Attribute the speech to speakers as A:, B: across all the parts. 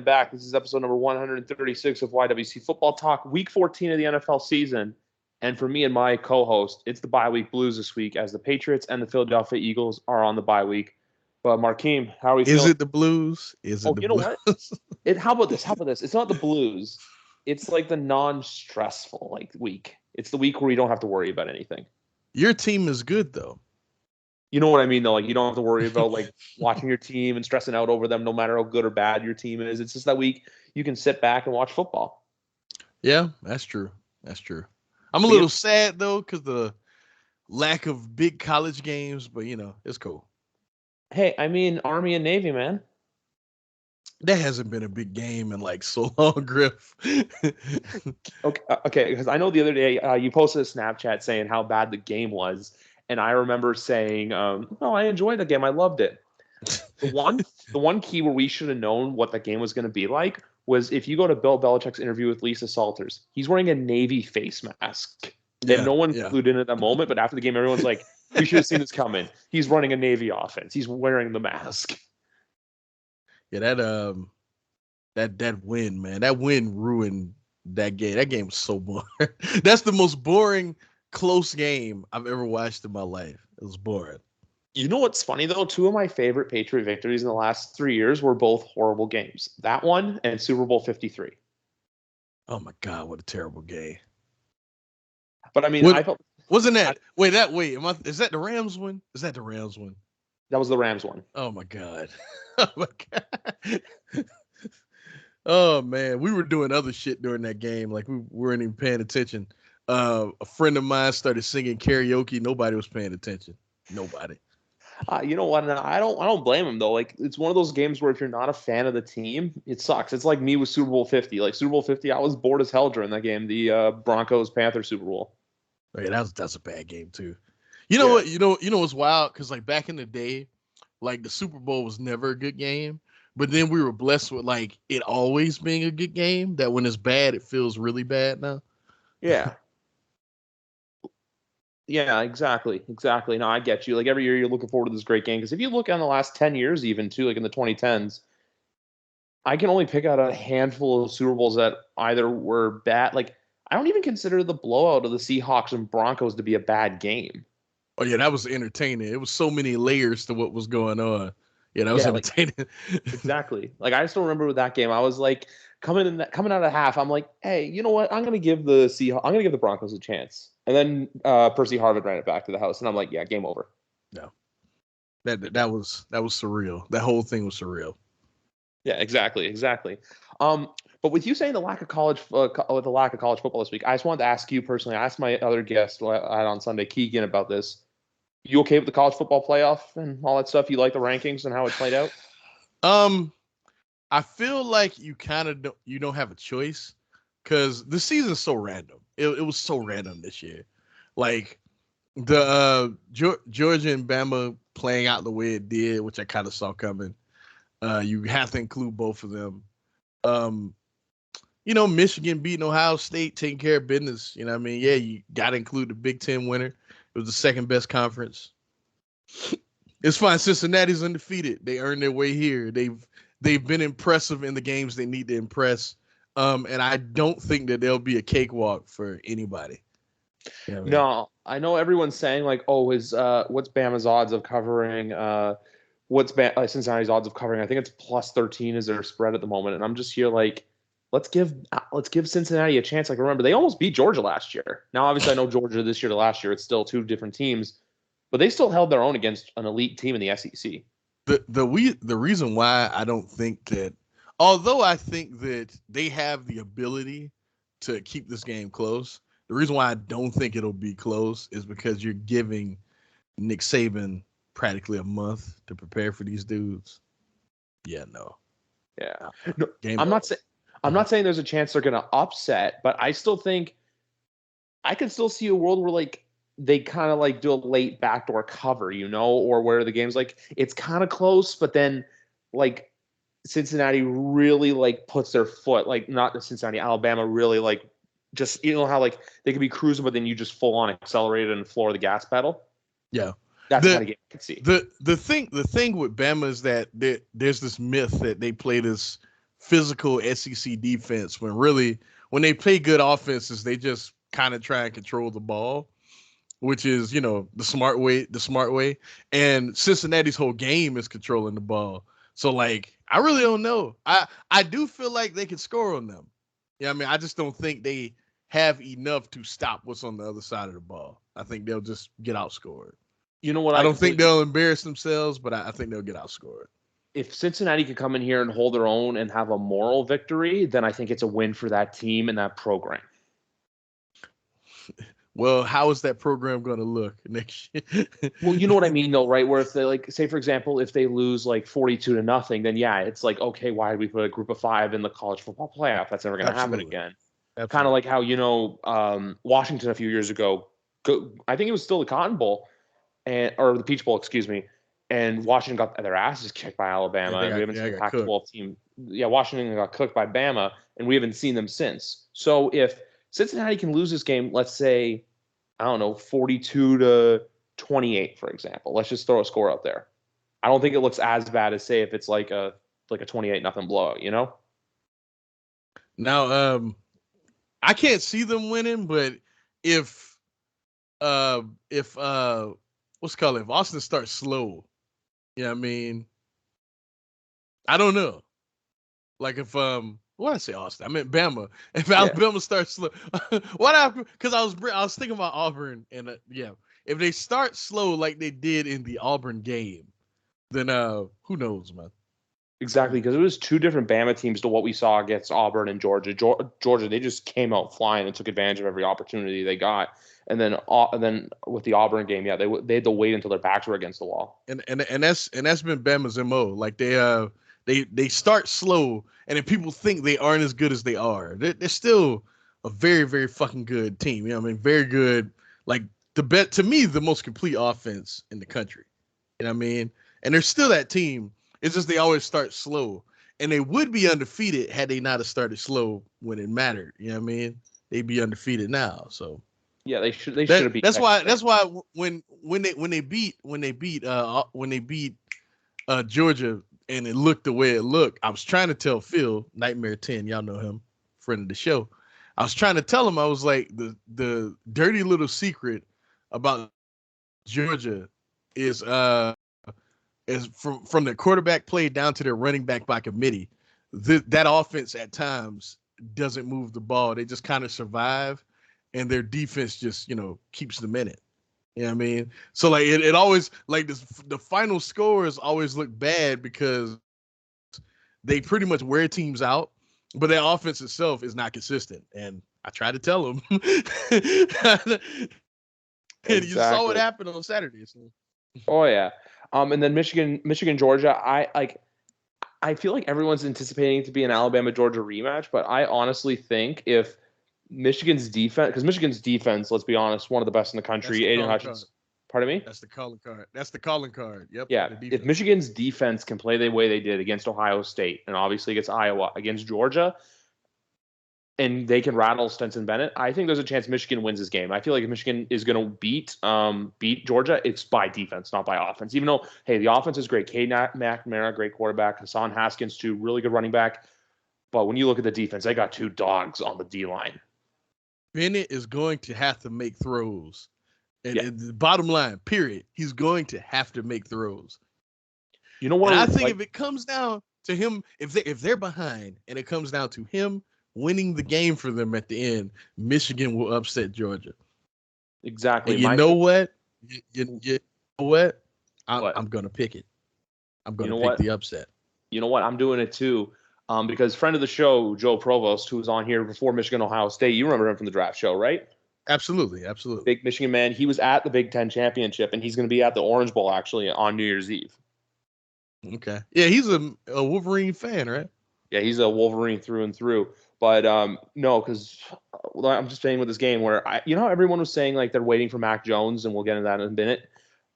A: back. This is episode number 136 of YWC Football Talk, week 14 of the NFL season. And for me and my co-host, it's the bye week blues this week as the Patriots and the Philadelphia Eagles are on the bye week. But Markeem, how are we feeling?
B: Is it the blues? Is it the blues?
A: Know what? How about this? It's not the blues. It's like the non-stressful week. It's the week where you don't have to worry about anything.
B: Your team is good, though.
A: You know what I mean, though? You don't have to worry about watching your team and stressing out over them, no matter how good or bad your team is. It's just that week you can sit back and watch football.
B: Yeah, that's true. I'm a little sad though because the lack of big college games, but it's cool.
A: Hey, I mean, Army and Navy, man.
B: That hasn't been a big game in so long, Griff.
A: Okay, because I know the other day you posted a Snapchat saying how bad the game was. And I remember saying, I enjoyed the game. I loved it. The one key where we should have known what the game was going to be like was if you go to Bill Belichick's interview with Lisa Salters, he's wearing a Navy face mask. And no one clued in at that moment. But after the game, everyone's like, we should have seen this coming. He's running a Navy offense. He's wearing the mask.
B: Yeah, that win, man. That win ruined that game. That game was so boring. That's the most boring close game I've ever watched in my life. It was boring.
A: You know what's funny though? Two of my favorite Patriot victories in the last 3 years were both horrible games. That one and Super Bowl 53.
B: Oh my God, what a terrible game!
A: But I mean, I felt
B: wasn't that is that the Rams one? Is that the Rams one?
A: That was the Rams one.
B: Oh my God! Oh my God! Oh man, we were doing other shit during that game. We weren't even paying attention. A friend of mine started singing karaoke. Nobody was paying attention. Nobody.
A: You know what? And I don't blame him though. It's one of those games where if you're not a fan of the team, it sucks. It's like me with Super Bowl 50. Super Bowl 50, I was bored as hell during that game. The Broncos-Panthers Super Bowl.
B: Oh, yeah, that's a bad game too. You know what? You know what's wild? Because back in the day, the Super Bowl was never a good game. But then we were blessed with it always being a good game. That when it's bad, it feels really bad now.
A: Yeah. Yeah, exactly. No, I get you. Every year you're looking forward to this great game. Because if you look on the last 10 years even, too, in the 2010s, I can only pick out a handful of Super Bowls that either were bad. I don't even consider the blowout of the Seahawks and Broncos to be a bad game.
B: Oh, yeah, that was entertaining. It was so many layers to what was going on. Yeah, that was entertaining.
A: Exactly. I still remember with that game, I was coming out of half, I'm like, hey, you know what? I'm gonna give the Broncos a chance. And then Percy Harvin ran it back to the house, and I'm like, yeah, game over.
B: No, that was surreal. That whole thing was surreal.
A: Yeah, exactly. But with you saying the lack of college football this week, I just wanted to ask you personally. I asked my other guest I had on Sunday, Keegan, about this. You okay with the college football playoff and all that stuff? You like the rankings and how it played out?
B: I feel like you don't have a choice because the season's so random. It was so random this year. The Georgia and Bama playing out the way it did, which I kind of saw coming. You have to include both of them. Michigan beating Ohio State, taking care of business. You know what I mean? Yeah, you got to include the Big Ten winner. It was the second best conference. It's fine. Cincinnati's undefeated. They earned their way here. They've been impressive in the games they need to impress. And I don't think that there'll be a cakewalk for anybody. You know what I mean?
A: No, I know everyone's saying what's Bama's odds of covering? What's Cincinnati's odds of covering? I think it's plus 13 is their spread at the moment. And I'm just here let's give Cincinnati a chance. Remember, they almost beat Georgia last year. Now, obviously, I know Georgia this year to last year, it's still two different teams, but they still held their own against an elite team in the SEC.
B: The reason why I don't think that, although I think that they have the ability to keep this game close, the reason why I don't think it'll be close is because you're giving Nick Saban practically a month to prepare for these dudes. Yeah, no.
A: Yeah. No, I'm not saying there's a chance they're going to upset, but I still think I can still see a world where they kind of do a late backdoor cover, or where the game's it's kind of close, but then Cincinnati really puts their foot, not the Cincinnati, Alabama really just, how they could be cruising, but then you just full on accelerate and floor the gas pedal.
B: Yeah.
A: That's what I can see.
B: The thing with Bama is that there's this myth that they play this physical SEC defense when really when they play good offenses, they just kind of try and control the ball, which is, the smart way. And Cincinnati's whole game is controlling the ball. So like, I really don't know. I do feel like they can score on them. Yeah, I mean, I just don't think they have enough to stop what's on the other side of the ball. I think they'll just get outscored.
A: You know what?
B: I don't think they'll embarrass themselves, but I think they'll get outscored.
A: If Cincinnati could come in here and hold their own and have a moral victory, then I think it's a win for that team and that program.
B: Well, how is that program going to look next year?
A: Well, you know what I mean, though, right? Where if they, like, say, for example, if they lose like 42-0, then yeah, it's like, okay, why did we put a group of 5 in the college football playoff? That's never going to happen again. Kind of like how, Washington a few years ago, I think it was still the Cotton Bowl or the Peach Bowl, excuse me. And Washington got their asses kicked by Alabama. And we haven't seen a Pac-12 team. Yeah, Washington got cooked by Bama, and we haven't seen them since. So if Cincinnati can lose this game, let's say, 42-28, for example. Let's just throw a score out there. I don't think it looks as bad as, say, if it's like a 28-0 blowout,
B: Now, I can't see them winning, but if if Austin starts slow, I mean, I don't know. Like if what did I say, Austin? I meant Bama. If Alabama starts slow, what happened? Because I was thinking about Auburn, and if they start slow like they did in the Auburn game, then who knows, man?
A: Exactly, because it was 2 different Bama teams to what we saw against Auburn and Georgia. Georgia, they just came out flying and took advantage of every opportunity they got. And then with the Auburn game, they had to wait until their backs were against the wall.
B: And that's been Bama's MO. Like they start slow, and then people think they aren't as good as they are. They're still a very, very fucking good team. Very good. Like to me, the most complete offense in the country. You know what I mean? And they're still that team. It's just they always start slow, and they would be undefeated had they not have started slow when it mattered. You know what I mean? They'd be undefeated now. So
A: yeah, they should have beat.
B: That's why when they beat Georgia and it looked the way it looked, I was trying to tell Phil, Nightmare 10, y'all know him, friend of the show. I was trying to tell him, I was like, the dirty little secret about Georgia is from their quarterback play down to their running back by committee. That offense at times doesn't move the ball. They just kind of survive, and their defense just, keeps them in it. You know what I mean? So like it always, like the final scores always look bad because they pretty much wear teams out, but their offense itself is not consistent. And I try to tell them. And you saw what happened on Saturday. So.
A: Oh yeah. And then Michigan, Georgia. I feel like everyone's anticipating it to be an Alabama Georgia rematch, but I honestly think if Michigan's defense, because Michigan's defense, let's be honest, one of the best in the country. Aiden Hutchins. Pardon me?
B: That's the calling card. Yep.
A: Yeah. If Michigan's defense can play the way they did against Ohio State and obviously against Iowa, against Georgia, and they can rattle Stetson Bennett, I think there's a chance Michigan wins this game. I feel like if Michigan is going to beat Georgia, it's by defense, not by offense. Even though, hey, the offense is great. Cade McNamara, great quarterback. Hassan Haskins, too, really good running back. But when you look at the defense, they got 2 dogs on the D-line.
B: Bennett is going to have to make throws. And the bottom line, period, he's going to have to make throws.
A: You know what?
B: And I think if it comes down to him, if they're behind and it comes down to him winning the game for them at the end, Michigan will upset Georgia.
A: Exactly.
B: And you know what? You know what? I'm going to pick it. I'm going to pick the upset.
A: You know what? I'm doing it too. Because friend of the show, Joe Provost, who was on here before Michigan, Ohio State, you remember him from the draft show, right?
B: Absolutely.
A: Big Michigan man. He was at the Big Ten championship, and he's going to be at the Orange Bowl actually on New Year's Eve.
B: Okay. Yeah, he's a Wolverine fan, right?
A: Yeah, he's a Wolverine through and through. But no, because I'm just saying with this game where how everyone was saying like they're waiting for Mac Jones, and we'll get into that in a minute,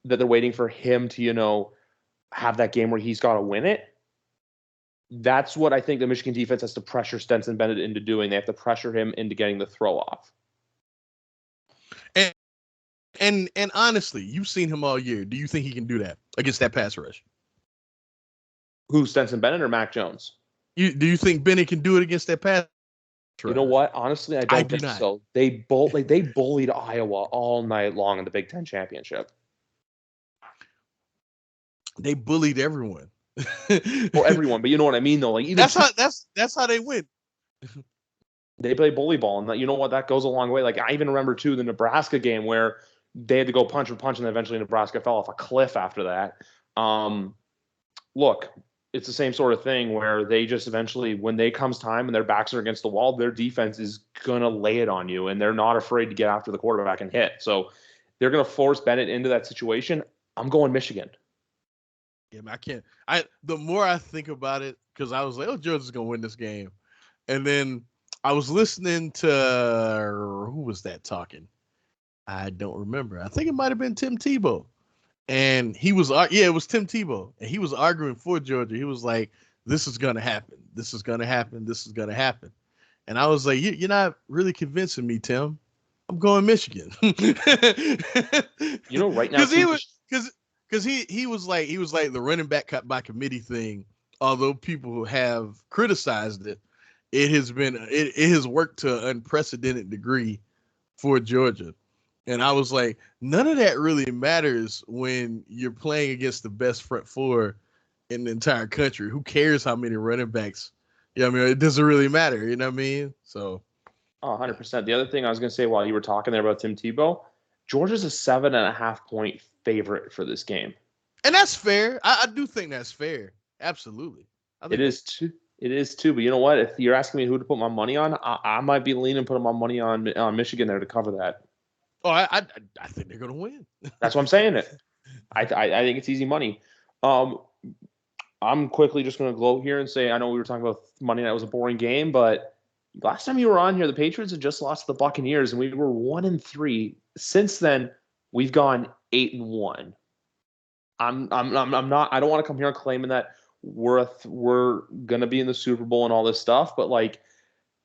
A: that they're waiting for him to have that game where he's got to win it. That's what I think the Michigan defense has to pressure Stetson Bennett into doing. They have to pressure him into getting the throw off.
B: And honestly, you've seen him all year. Do you think he can do that against that pass rush?
A: Who, Stetson Bennett or Mac Jones?
B: Do you think Benny can do it against that pass?
A: You know what? Honestly, I don't think
B: not.
A: so. They bullied Iowa all night long in the Big Ten championship.
B: They bullied everyone.
A: Well, everyone, but you know what I mean, though. Like even
B: that's how they win.
A: They play bully ball, and you know what? That goes a long way. Like I even remember too the Nebraska game where they had to go punch for punch, and eventually Nebraska fell off a cliff after that. Look, it's the same sort of thing where they just eventually, when they comes time and their backs are against the wall, their defense is gonna lay it on you, and they're not afraid to get after the quarterback and hit. So they're gonna force Bennett into that situation. I'm going Michigan.
B: Yeah, I can't. The more I think about it, because I was like, oh, Georgia's gonna win this game, and then I was listening to who was that talking? I don't remember. I think it might have been Tim Tebow. And he was, it was Tim Tebow. And he was arguing for Georgia. He was like, this is going to happen. This is going to happen. This is going to happen. And I was like, you're not really convincing me, Tim. I'm going Michigan.
A: You know, right now,
B: because he was like the running back by committee thing. Although people have criticized it, it has worked to an unprecedented degree for Georgia. And I was like, none of that really matters when you're playing against the best front four in the entire country. Who cares how many running backs? Yeah, I mean, it doesn't really matter. You know what I mean? So,
A: 100%. The other thing I was going to say while you were talking there about Tim Tebow, Georgia's a 7.5 point favorite for this game,
B: and that's fair. I do think that's fair. Absolutely,
A: it is too. It is too. But you know what? If you're asking me who to put my money on, I might be leaning putting my money on Michigan there to cover that.
B: Oh, I think they're going to win.
A: That's what I'm saying. I think it's easy money. I'm quickly just going to gloat here and say I know we were talking about Monday night was a boring game, but last time you were on here, the Patriots had just lost to the Buccaneers, and we were 1-3. Since then, we've gone 8-1. I'm not. I don't want to come here claiming that we're going to be in the Super Bowl and all this stuff, but like.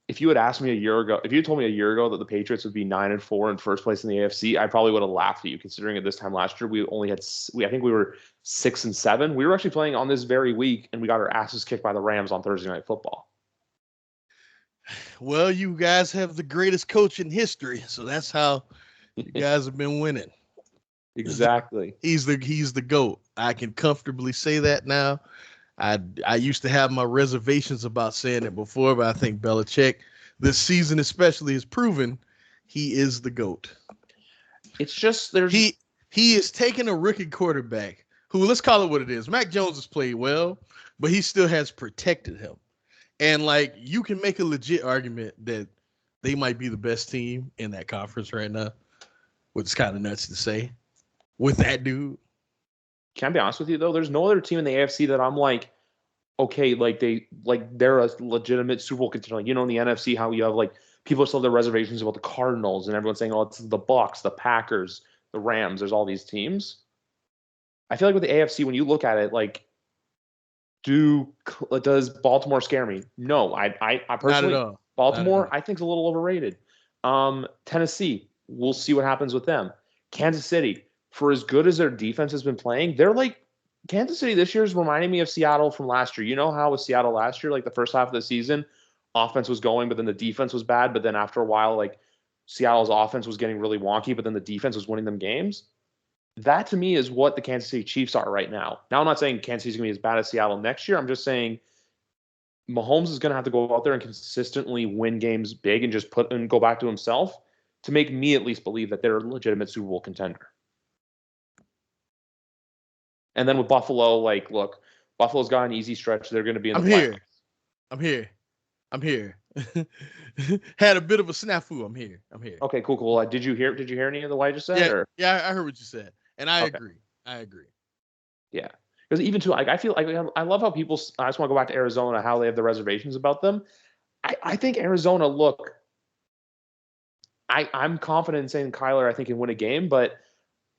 A: If you had asked me a year ago, if you had told me a year ago that the Patriots would be 9-4 in first place in the AFC, I probably would have laughed at you. Considering at this time last year I think we were 6-7. We were actually playing on this very week, and we got our asses kicked by the Rams on Thursday Night Football.
B: Well, you guys have the greatest coach in history, so that's how you guys have been winning.
A: Exactly.
B: He's the GOAT. I can comfortably say that now. I used to have my reservations about saying it before, but I think Belichick, this season especially, has proven he is the GOAT.
A: It's just
B: he is taking a rookie quarterback who, let's call it what it is. Mac Jones has played well, but he still has protected him. And like you can make a legit argument that they might be the best team in that conference right now, which is kind of nuts to say with that dude.
A: Can I be honest with you though? There's no other team in the AFC that I'm like, okay, they're a legitimate Super Bowl contender. Like, you know, in the NFC, how you have like people still have their reservations about the Cardinals, and everyone's saying, oh, it's the Bucs, the Packers, the Rams. There's all these teams. I feel like with the AFC, when you look at it, like, does Baltimore scare me? No, I personally,
B: not at all.
A: Baltimore, I think is a little overrated. Tennessee, we'll see what happens with them. Kansas City. For as good as their defense has been playing, they're like Kansas City this year is reminding me of Seattle from last year. You know how with Seattle last year, like the first half of the season, offense was going, but then the defense was bad. But then after a while, like Seattle's offense was getting really wonky, but then the defense was winning them games. That to me is what the Kansas City Chiefs are right now. Now, I'm not saying Kansas City's going to be as bad as Seattle next year. I'm just saying Mahomes is going to have to go out there and consistently win games big and just go back to himself to make me at least believe that they're a legitimate Super Bowl contender. And then with Buffalo, like, look, Buffalo's got an easy stretch. They're going to be in the playoffs.
B: I'm here. Had a bit of a snafu. I'm here.
A: Okay, cool. Did you hear any of what I just said?
B: Yeah, I heard what you said, and I agree.
A: Yeah, because even too, like, I feel like I love how people. I just want to go back to Arizona, how they have the reservations about them. I think Arizona. Look, I'm confident in saying Kyler, I think, can win a game, but.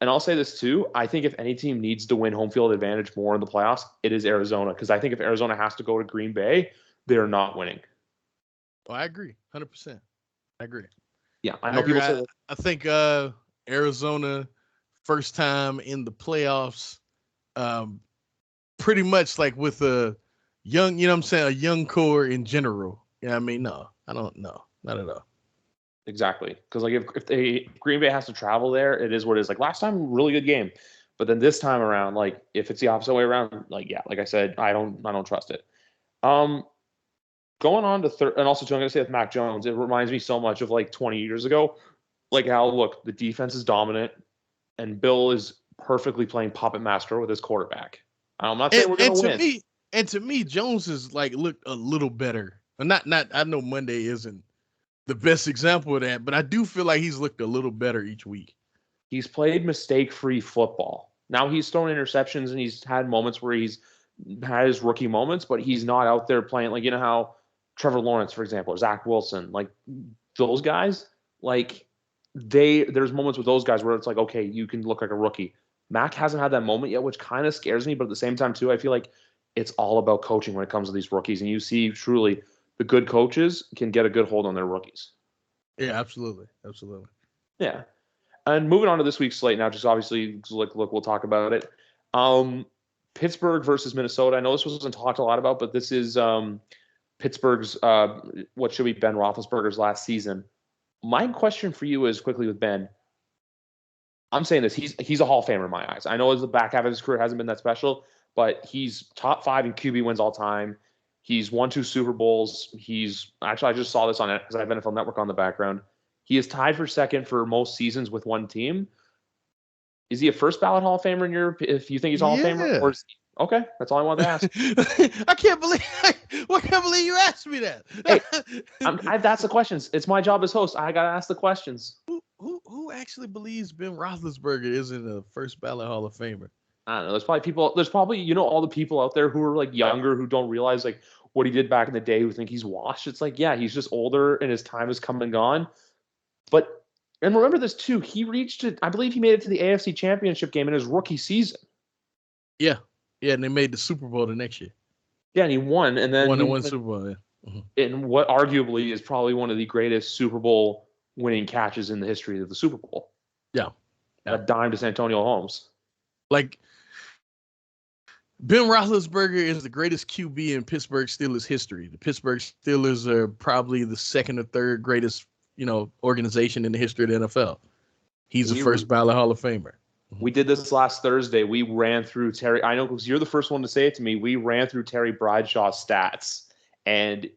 A: And I'll say this too. I think if any team needs to win home field advantage more in the playoffs, it is Arizona. Because I think if Arizona has to go to Green Bay, they're not winning.
B: Oh, I agree. 100%. I agree.
A: Yeah, I know people say that.
B: I think Arizona, first time in the playoffs, pretty much like with a young, you know what I'm saying, a young core in general. You know what I mean? No, I don't know. Not at all.
A: Exactly. Because like if Green Bay has to travel there, it is what it is. Like last time, really good game. But then this time around, like if it's the opposite way around, like yeah, like I said, I don't trust it. Um Going on to third, and also too, I'm gonna say with Mac Jones, it reminds me so much of like 20 years ago. Like how look, the defense is dominant and Bill is perfectly playing puppet master with his quarterback. I'm not saying
B: And
A: we're
B: and
A: gonna
B: to
A: win.
B: me, and to me, Jones is like looked a little better. Not I know Monday isn't the best example of that, but I do feel like he's looked a little better each week.
A: He's played mistake-free football. Now he's thrown interceptions and he's had moments where he's had his rookie moments, but he's not out there playing like you know how Trevor Lawrence, for example, or Zach Wilson, like those guys, like there's moments with those guys where it's like, okay, you can look like a rookie. Mac hasn't had that moment yet, which kind of scares me, but at the same time, too, I feel like it's all about coaching when it comes to these rookies. And you see truly the good coaches can get a good hold on their rookies.
B: Yeah, absolutely. Absolutely.
A: Yeah. And moving on to this week's slate now, just obviously, look, we'll talk about it. Pittsburgh versus Minnesota. I know this wasn't talked a lot about, but this is Pittsburgh's what should be Ben Roethlisberger's last season. My question for you is quickly with Ben. I'm saying this. He's a Hall of Famer in my eyes. I know as the back half of his career hasn't been that special, but he's top 5 in QB wins all time. He's won 2 Super Bowls. He's actually I just saw this on it because I have NFL Network on the background. He is tied for second for most seasons with one team. Is he a first ballot Hall of Famer in your? If you think he's a Hall of Famer, or is he, okay, that's all I wanted to ask.
B: I can't believe you asked me that.
A: Hey, that's the questions. It's my job as host. I gotta ask the questions.
B: Who actually believes Ben Roethlisberger isn't a first ballot Hall of Famer?
A: I don't know. There's probably people. There's probably all the people out there who are like younger who don't realize like what he did back in the day who think he's washed. It's like yeah, he's just older and his time has come and gone. But and remember this too. He reached it. I believe he made it to the AFC Championship game in his rookie season.
B: Yeah, and they made the Super Bowl the next year.
A: Yeah, and he won, and then
B: won Super Bowl. Yeah.
A: Mm-hmm. In what arguably is probably one of the greatest Super Bowl winning catches in the history of the Super Bowl.
B: Yeah,
A: a dime to Santonio Holmes.
B: Like Ben Roethlisberger is the greatest QB in Pittsburgh Steelers history. The Pittsburgh Steelers are probably the second or third greatest, organization in the history of the NFL. He's the first ballot Hall of Famer.
A: We did this last Thursday. We ran through Terry. I know because you're the first one to say it to me. We ran through Terry Bradshaw's stats, and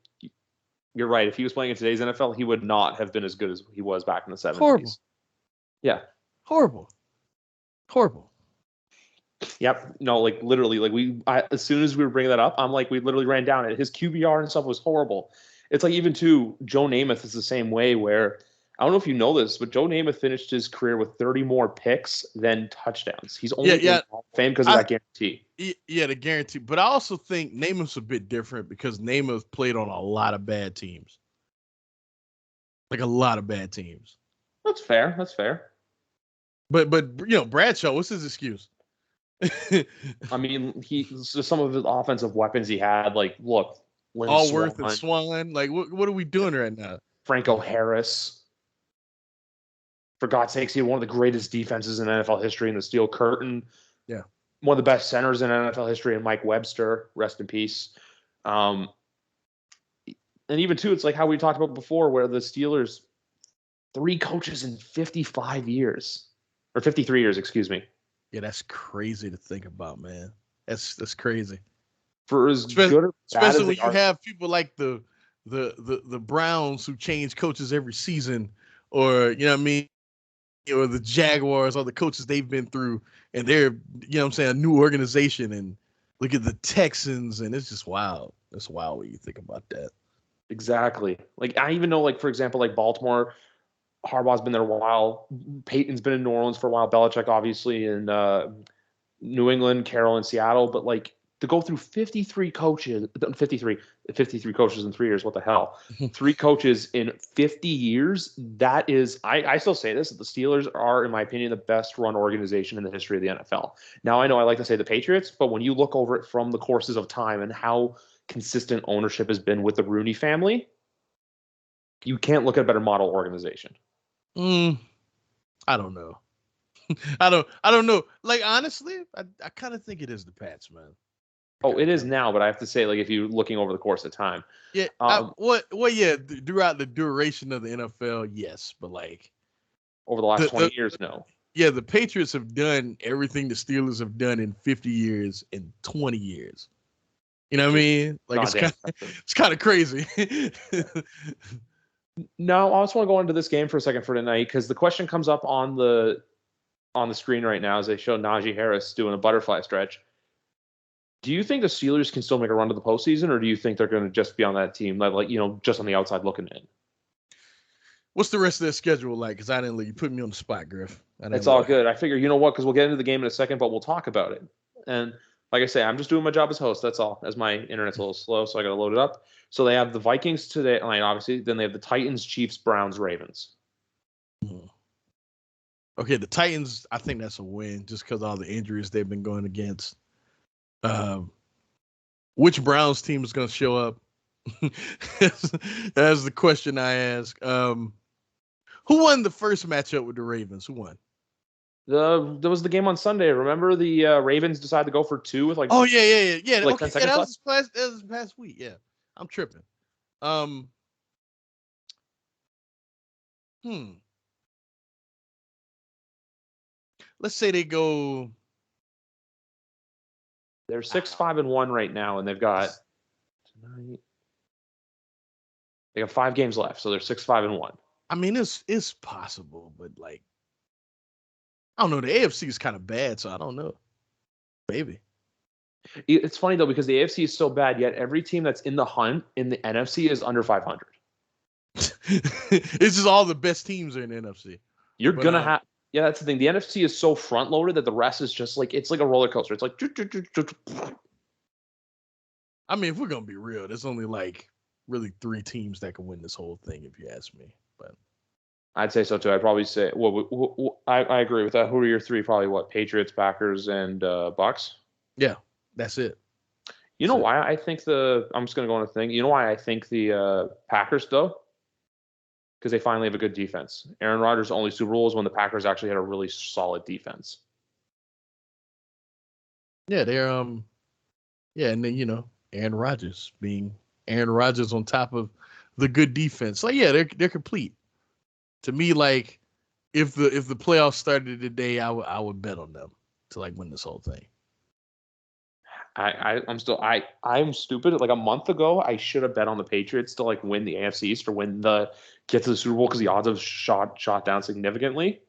A: you're right. If he was playing in today's NFL, he would not have been as good as he was back in the 70s.
B: Horrible.
A: Yeah.
B: Horrible.
A: Yep. No, like literally, like as soon as we were bringing that up, I'm like, we literally ran down it. His QBR and stuff was horrible. It's like even too, Joe Namath is the same way where, I don't know if you know this, but Joe Namath finished his career with 30 more picks than touchdowns. He's only in Hall of Fame because of that guarantee.
B: Yeah, the guarantee. But I also think Namath's a bit different because Namath played on a lot of bad teams. Like a lot of bad teams.
A: That's fair.
B: But Bradshaw, what's his excuse?
A: I mean, some of his offensive weapons he had, like, look,
B: Allworth and Swan. Like, what are we doing right now?
A: Franco Harris. For God's sakes, he had one of the greatest defenses in NFL history in the Steel Curtain.
B: Yeah.
A: One of the best centers in NFL history, and Mike Webster, rest in peace. And even, too, it's like how we talked about before, where the Steelers, 3 coaches in 55 years. Or 53 years, excuse me.
B: Yeah, that's crazy to think about, man. That's crazy.
A: For as good or bad
B: especially when you have people like the Browns who change coaches every season, or or the Jaguars, all the coaches they've been through, and they're a new organization. And look at the Texans, and it's just wild. It's wild when you think about that.
A: Exactly. Like I even know, like for example, like Baltimore. Harbaugh's been there a while. Peyton's been in New Orleans for a while. Belichick, obviously, in New England, Carroll in Seattle. But, like, to go through 53 coaches in 3 years, what the hell? 3 coaches in 50 years, that is – I still say this, that the Steelers are, in my opinion, the best-run organization in the history of the NFL. Now, I know I like to say the Patriots, but when you look over it from the courses of time and how consistent ownership has been with the Rooney family, you can't look at a better model organization.
B: I don't know. I don't know. Like honestly, I kind of think it is the Pats, man.
A: Oh, it is now, but I have to say, like, if you're looking over the course of time.
B: Yeah. Throughout the duration of the NFL, yes, but like
A: over the last 20 years, no.
B: Yeah, the Patriots have done everything the Steelers have done in 50 years in 20 years. You know what I mean? Like it's kind of crazy.
A: No, I just want to go into this game for a second for tonight because the question comes up on the screen right now as they show Najee Harris doing a butterfly stretch. Do you think the Steelers can still make a run to the postseason, or do you think they're going to just be on that team, like just on the outside looking in?
B: What's the rest of their schedule like? Because I didn't look. You put me on the spot, Griff.
A: It's all good. I figure, you know what? Because we'll get into the game in a second, but we'll talk about it. And like I say, I'm just doing my job as host. That's all. As my internet's a little slow, so I got to load it up. So they have the Vikings today, obviously. Then they have the Titans, Chiefs, Browns, Ravens.
B: Okay, the Titans. I think that's a win, just because all the injuries they've been going against. Which Browns team is going to show up? That's the question I ask. Who won the first matchup with the Ravens? Who won?
A: There was the game on Sunday. Remember the Ravens decided to go for 2 with like.
B: Oh yeah.
A: Like
B: okay,
A: 10 seconds left.
B: That was past week. Yeah, I'm tripping. Let's say they go.
A: They're 6-5-1 right now, and they've got tonight. They have 5 games left, so they're 6-5-1.
B: I mean, it's possible, but like, I don't know. The AFC is kind of bad, so I don't know. Maybe.
A: It's funny though because the AFC is so bad, yet every team that's in the hunt in the NFC is under 500.
B: It's just all the best teams are in the NFC.
A: You're gonna have. Yeah, that's the thing. The NFC is so front loaded that the rest is just like it's like a roller coaster. It's like.
B: I mean, if we're gonna be real, there's only like really 3 teams that can win this whole thing, if you ask me. But
A: I'd say so too. I'd probably say. Well, I agree with that. Who are your 3? Probably what? Patriots, Packers, and Bucks.
B: Yeah, that's it.
A: You know why I think I'm just gonna go on a thing. You know why I think the Packers though? Because they finally have a good defense. Aaron Rodgers' only Super Bowl is when the Packers actually had a really solid defense.
B: Yeah, they're and then Aaron Rodgers being Aaron Rodgers on top of the good defense. Like they're complete. To me, like if the playoffs started today, I would bet on them to like win this whole thing.
A: I'm stupid. Like a month ago, I should have bet on the Patriots to like win the AFC East or get to the Super Bowl because the odds have shot down significantly.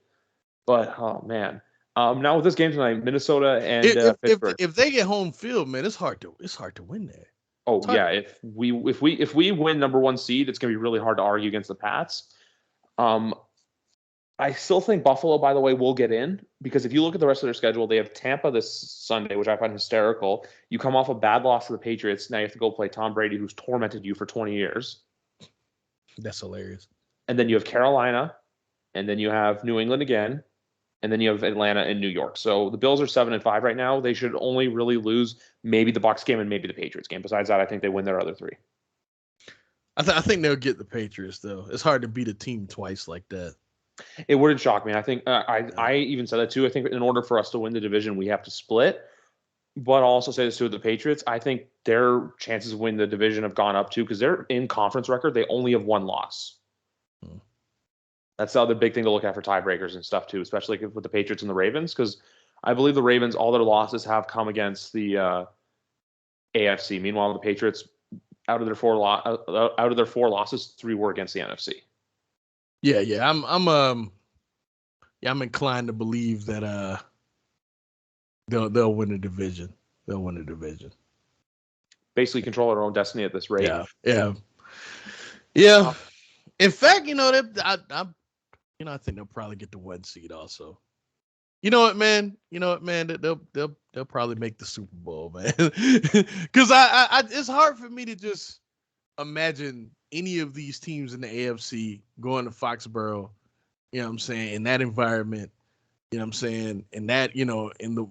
A: But oh man, now with this game tonight, Minnesota and Pittsburgh.
B: If they get home field, man, it's hard to win there.
A: Oh yeah, if we win number 1 seed, it's gonna be really hard to argue against the Pats. I still think Buffalo, by the way, will get in because if you look at the rest of their schedule, they have Tampa this Sunday, which I find hysterical. You come off a bad loss to the Patriots. Now you have to go play Tom Brady, who's tormented you for 20 years.
B: That's hilarious.
A: And then you have Carolina, and then you have New England again, and then you have Atlanta and New York. So the Bills are 7-5 right now. They should only really lose maybe the Bucs game and maybe the Patriots game. Besides that, I think they win their other 3.
B: I think they'll get the Patriots, though. It's hard to beat a team twice like that.
A: It wouldn't shock me. I think I even said that too. I think in order for us to win the division, we have to split. But I'll also say this too with the Patriots. I think their chances of winning the division have gone up too because they're in conference record. They only have 1 loss. That's the other big thing to look at for tiebreakers and stuff too, especially with the Patriots and the Ravens, because I believe the Ravens, all their losses have come against the AFC. Meanwhile, the Patriots, out of their 4 losses, 3 were against the NFC.
B: Yeah. I'm inclined to believe that they'll win the division. They'll win the division.
A: Basically, control their own destiny at this rate.
B: Yeah. In fact, I think they'll probably get the 1 seed also. You know what, man? They'll probably make the Super Bowl, man. Because I it's hard for me to just imagine any of these teams in the AFC going to Foxborough, you know what I'm saying, in that environment, you know what I'm saying, and that,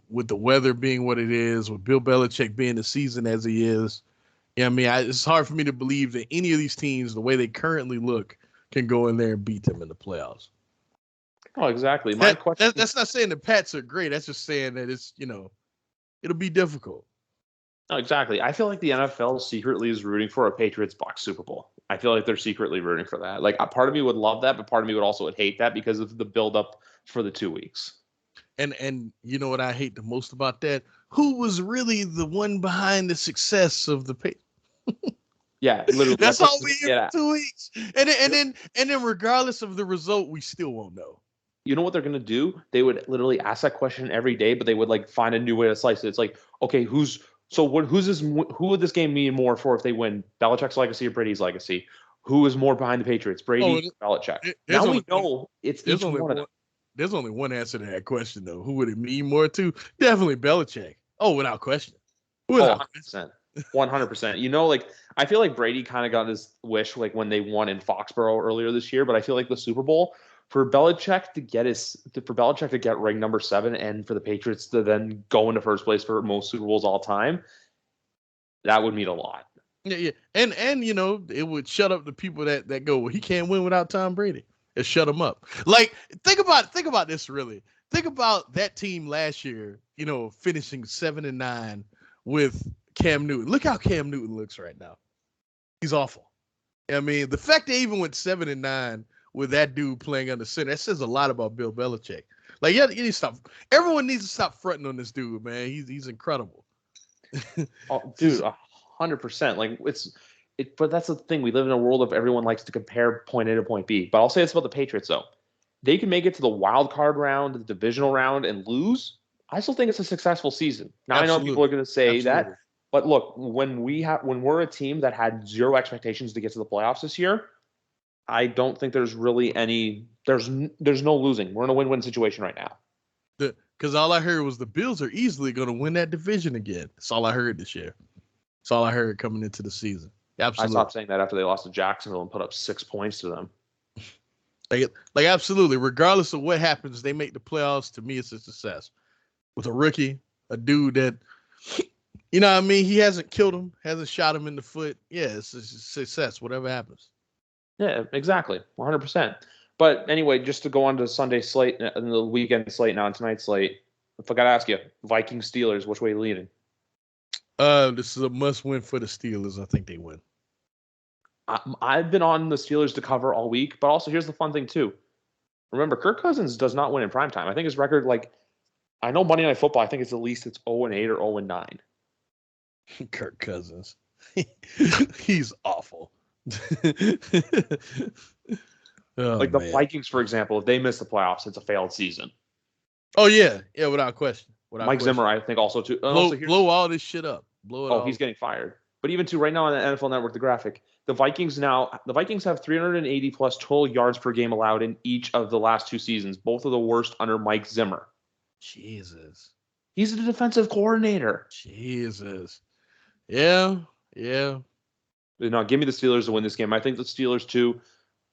B: with the weather being what it is, with Bill Belichick being the season as he is, it's hard for me to believe that any of these teams, the way they currently look, can go in there and beat them in the playoffs.
A: Oh, exactly.
B: That's not saying the Pats are great. That's just saying that it's, it'll be difficult.
A: No, exactly. I feel like the NFL secretly is rooting for a Patriots-Bucs Super Bowl. I feel like they're secretly rooting for that. Like, a part of me would love that, but part of me would also hate that because of the build-up for the 2 weeks.
B: And you know what I hate the most about that? Who was really the one behind the success of the Patriots?
A: Yeah, literally.
B: That's all we hear for 2 weeks. And then regardless of the result, we still won't know.
A: You know what they're gonna do? They would literally ask that question every day, but they would like find a new way to slice it. It's like, okay, who's this? Who would this game mean more for if they win? Belichick's legacy or Brady's legacy? Who is more behind the Patriots? Brady, Belichick. Now we know it's each one of them.
B: There's only one answer to that question, though. Who would it mean more to? Definitely Belichick. Oh, without question.
A: Without 100%. 100%. You know, like, I feel like Brady kind of got his wish like when they won in Foxborough earlier this year, but I feel like the Super Bowl for Belichick to get ring number 7 and for the Patriots to then go into first place for most Super Bowls all time, that would mean a lot.
B: Yeah. And you know, it would shut up the people that go, well, he can't win without Tom Brady. It shut them up. Like, think about this really. Think about that team last year, you know, finishing 7-9 with Cam Newton. Look how Cam Newton looks right now. He's awful. I mean, the fact they even went 7-9 with that dude playing under center, that says a lot about Bill Belichick. Like, you need to stop. Everyone needs to stop fronting on this dude, man. He's incredible.
A: Oh, dude, 100%. Like, but that's the thing. We live in a world of everyone likes to compare point A to point B. But I'll say this about the Patriots, though. They can make it to the wild card round, the divisional round, and lose. I still think it's a successful season. Now, I know people are going to say that. But look, when we're a team that had zero expectations to get to the playoffs this year, I don't think there's really there's no losing. We're in a win-win situation right now.
B: Because all I heard was the Bills are easily going to win that division again. That's all I heard this year. That's all I heard coming into the season. Absolutely.
A: I stopped saying that after they lost to Jacksonville and put up 6 points to them.
B: Like absolutely. Regardless of what happens, they make the playoffs. To me, it's a success. With a rookie, a dude that, you know what I mean? He hasn't killed him, hasn't shot him in the foot. Yeah, it's a success, whatever happens.
A: Yeah, exactly. 100%. But anyway, just to go on to Sunday slate and the weekend slate now and tonight's slate, if I got to ask you, Vikings Steelers, which way are you leaning?
B: This is a must-win for the Steelers. I think they win.
A: I've been on the Steelers to cover all week, but also here's the fun thing too. Remember, Kirk Cousins does not win in primetime. I think his record, like, I know Monday Night Football, I think it's 0-8 or 0-9.
B: Kirk Cousins. He's awful.
A: Like the Vikings, for example, if they miss the playoffs, it's a failed season.
B: Oh, yeah. Yeah, without question.
A: Mike Zimmer, I think, also too.
B: Blow all this shit up.
A: He's getting fired. But even too, right now on the NFL Network, the graphic, the Vikings have 380 plus total yards per game allowed in each of the last 2 seasons, both of the worst under Mike Zimmer.
B: Jesus.
A: He's the defensive coordinator.
B: Jesus. Yeah.
A: No, give me the Steelers to win this game. I think the Steelers too.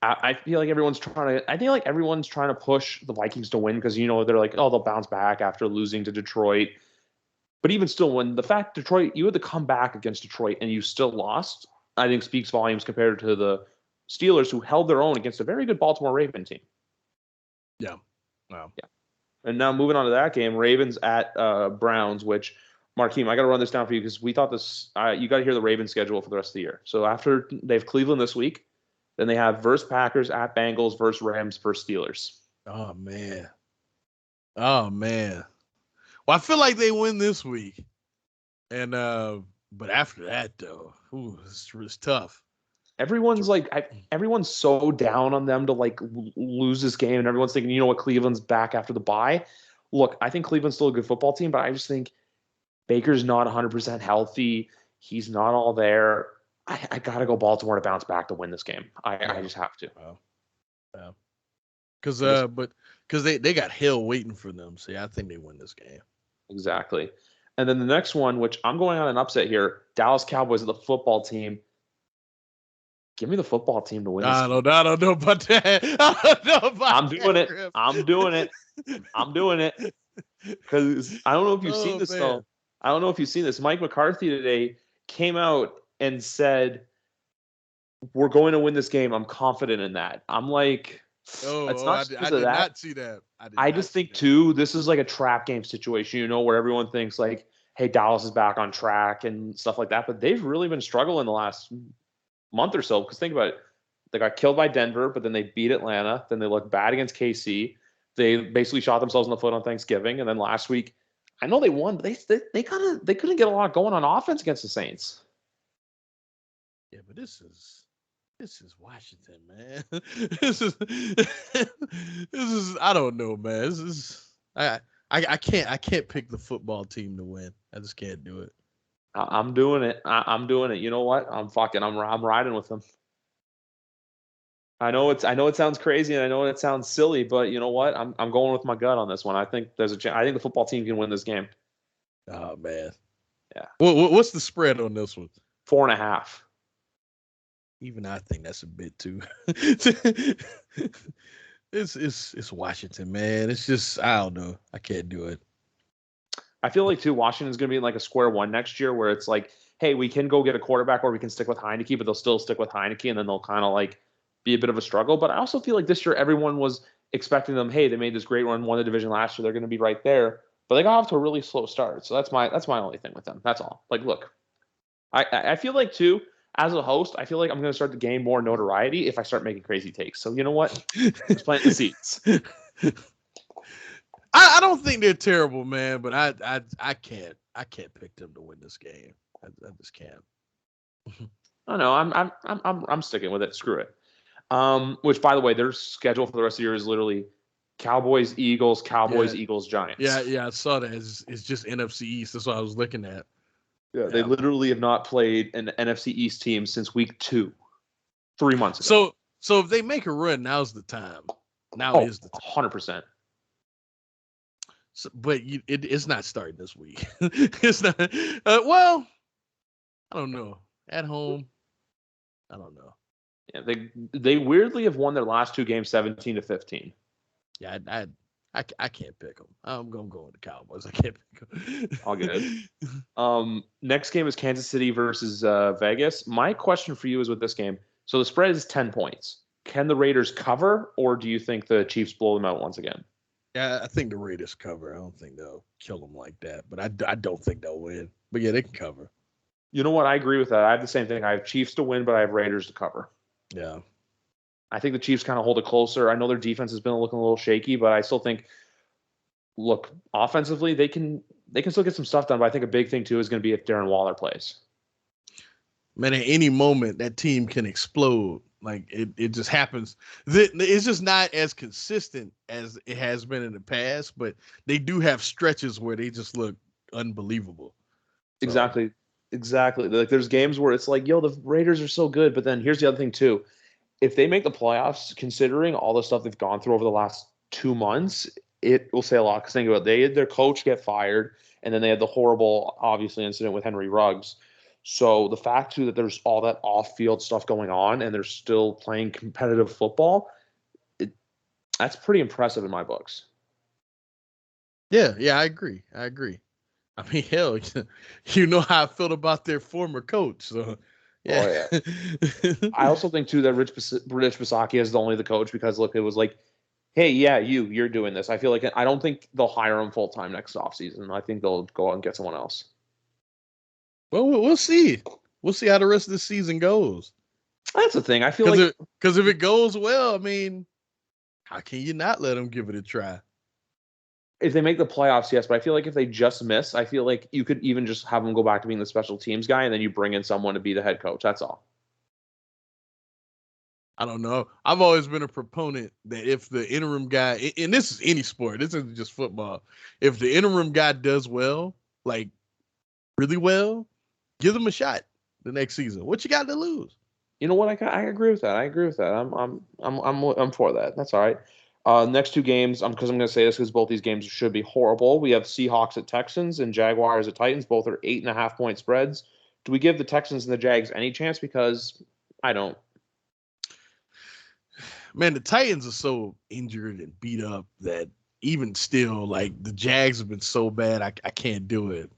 A: I feel like everyone's trying to push the Vikings to win because, you know, they're like, oh, they'll bounce back after losing to Detroit. But even still, when the fact you had to come back against Detroit and you still lost, I think speaks volumes compared to the Steelers, who held their own against a very good Baltimore Raven team.
B: Yeah. Wow.
A: Yeah. And now moving on to that game, Ravens at Browns, which, Markeem, I got to run this down for you because we thought this. You got to hear the Ravens schedule for the rest of the year. So after they have Cleveland this week, then they have versus Packers, at Bengals, versus Rams, versus Steelers.
B: Oh man. Well, I feel like they win this week, and but after that though, it's tough.
A: Everyone's so down on them to like lose this game, and everyone's thinking, you know what, Cleveland's back after the bye. Look, I think Cleveland's still a good football team, but I just think Baker's not 100% healthy. He's not all there. I got to go Baltimore to bounce back to win this game. I just have to.
B: Yeah. Because they got hell waiting for them. So yeah, I think they win this game.
A: Exactly. And then the next one, which I'm going on an upset here, Dallas Cowboys are the football team. Give me the football team to win this
B: game. I don't know about that.
A: I'm doing it. Because I don't know if you've seen this, though. I don't know if you've seen this. Mike McCarthy today came out and said, we're going to win this game. I'm confident in that. I'm like, it's not
B: I did not see that.
A: I just think, too, this is like a trap game situation, you know, where everyone thinks, like, hey, Dallas is back on track and stuff like that. But they've really been struggling the last month or so. Because think about it. They got killed by Denver, but then they beat Atlanta. Then they looked bad against KC. They basically shot themselves in the foot on Thanksgiving. And then last week, I know they won, but they couldn't get a lot going on offense against the Saints.
B: Yeah, but this is Washington, man. this is I don't know, man. This is I can't pick the football team to win. I just can't do it.
A: I'm doing it. I'm doing it. You know what? I'm riding with them. I know it sounds crazy and I know it sounds silly, but you know what? I'm going with my gut on this one. I think there's a chance. I think the football team can win this game.
B: Oh man.
A: Yeah.
B: What's the spread on this one?
A: 4.5.
B: Even I think that's a bit too. It's Washington, man. It's just I don't know. I can't do it.
A: I feel like too Washington's going to be in like a square one next year, where it's like, hey, we can go get a quarterback, or we can stick with Heineke, but they'll still stick with Heineke, and then they'll kind of like be a bit of a struggle. But I also feel like this year everyone was expecting them. Hey, they made this great run, won the division last year. They're going to be right there, but they got off to a really slow start. So that's my only thing with them. That's all. Like, look, I feel like too. As a host, I feel like I'm going to start to gain more notoriety if I start making crazy takes. So you know what? Just plant the seeds.
B: I don't think they're terrible, man, but I can't pick them to win this game. I just can't.
A: I know. I'm sticking with it. Screw it. Which, by the way, their schedule for the rest of the year is literally Cowboys, Eagles, Eagles, Giants.
B: Yeah, I saw that. It's just NFC East. That's what I was looking at.
A: Yeah, they literally have not played an NFC East team since week 2, 3 months ago.
B: So if they make a run, now's the time. Now is the time.
A: 100%.
B: So, but it's not starting this week. It's not. Well, I don't know. At home, I don't know.
A: Yeah, they weirdly have won their last 2 games 17-15.
B: Yeah, I can't pick them. I'm gonna go with the Cowboys. I can't pick them.
A: All good. Next game is Kansas City versus Vegas. My question for you is with this game. So the spread is 10 points. Can the Raiders cover, or do you think the Chiefs blow them out once again?
B: Yeah, I think the Raiders cover. I don't think they'll kill them like that, but I don't think they'll win. But yeah, they can cover.
A: You know what? I agree with that. I have the same thing. I have Chiefs to win, but I have Raiders to cover.
B: Yeah.
A: I think the Chiefs kind of hold it closer. I know their defense has been looking a little shaky, but I still think, look, offensively, they can still get some stuff done. But I think a big thing, too, is going to be if Darren Waller plays.
B: Man, at any moment, that team can explode. Like, it just happens. It's just not as consistent as it has been in the past, but they do have stretches where they just look unbelievable. So.
A: Exactly. Like, there's games where it's like, yo, the Raiders are so good. But then here's the other thing, too. If they make the playoffs, considering all the stuff they've gone through over the last 2 months, it will say a lot. Because think about it, they had their coach get fired, and then they had the horrible, obviously, incident with Henry Ruggs. So the fact, too, that there's all that off-field stuff going on, and they're still playing competitive football, that's pretty impressive in my books.
B: Yeah, I agree. I mean, hell, you know how I felt about their former coach, so... Yeah.
A: Oh, yeah. I also think, too, that Rich Bisaccia is only the coach because, look, it was like, hey, yeah, you're doing this. I feel like I don't think they'll hire him full-time next offseason. I think they'll go out and get someone else.
B: Well, we'll see. We'll see how the rest of the season goes.
A: That's the thing. I feel like...
B: Because if it goes well, I mean, how can you not let them give it a try?
A: If they make the playoffs, yes, but I feel like if they just miss, I feel like you could even just have them go back to being the special teams guy, and then you bring in someone to be the head coach. That's all.
B: I don't know. I've always been a proponent that if the interim guy, and this is any sport, this isn't just football, if the interim guy does well, like really well, give them a shot the next season. What you got to lose?
A: You know what? I agree with that. I'm for that. That's all right. Next 2 games, because I'm going to say this because both these games should be horrible. We have Seahawks at Texans and Jaguars at Titans. Both are 8.5-point spreads. Do we give the Texans and the Jags any chance? Because I don't.
B: Man, the Titans are so injured and beat up that even still, like, the Jags have been so bad, I can't do it.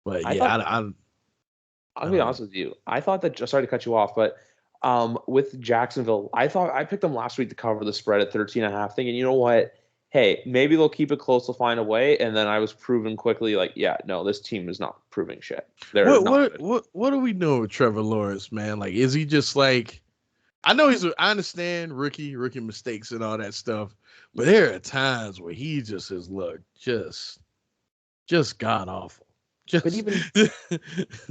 B: But I'll
A: be honest with you. I thought that, sorry to cut you off, but with Jacksonville, I picked them last week to cover the spread at 13.5, thinking, you know what? hey, maybe they'll keep it close, they'll find a way. And then I was proven quickly, like, yeah, no, this team is not proving shit. They're not good.
B: What do we know with Trevor Lawrence, man? Like, is he just like? I understand rookie mistakes and all that stuff, but there are times where he just has looked just god awful.
A: But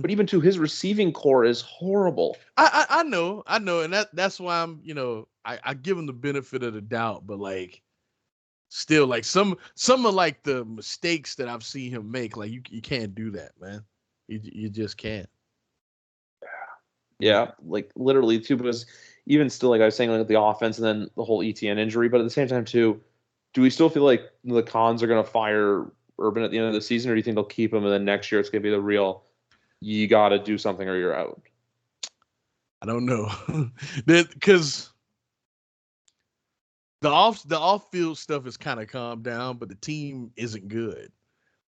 A: even to his receiving core is horrible.
B: I know, and that's why I'm I give him the benefit of the doubt, but like still like some of like the mistakes that I've seen him make, like you can't do that, man. You just can't.
A: Yeah, like literally too, because even still, like I was saying, like the offense and then the whole ETN injury, but at the same time too, do we still feel like the Cons are going to fire Urban at the end of the season, or do you think they'll keep him and then next year it's going to be the real, you got to do something or you're out?
B: I don't know, because the off field stuff is kind of calmed down, but the team isn't good,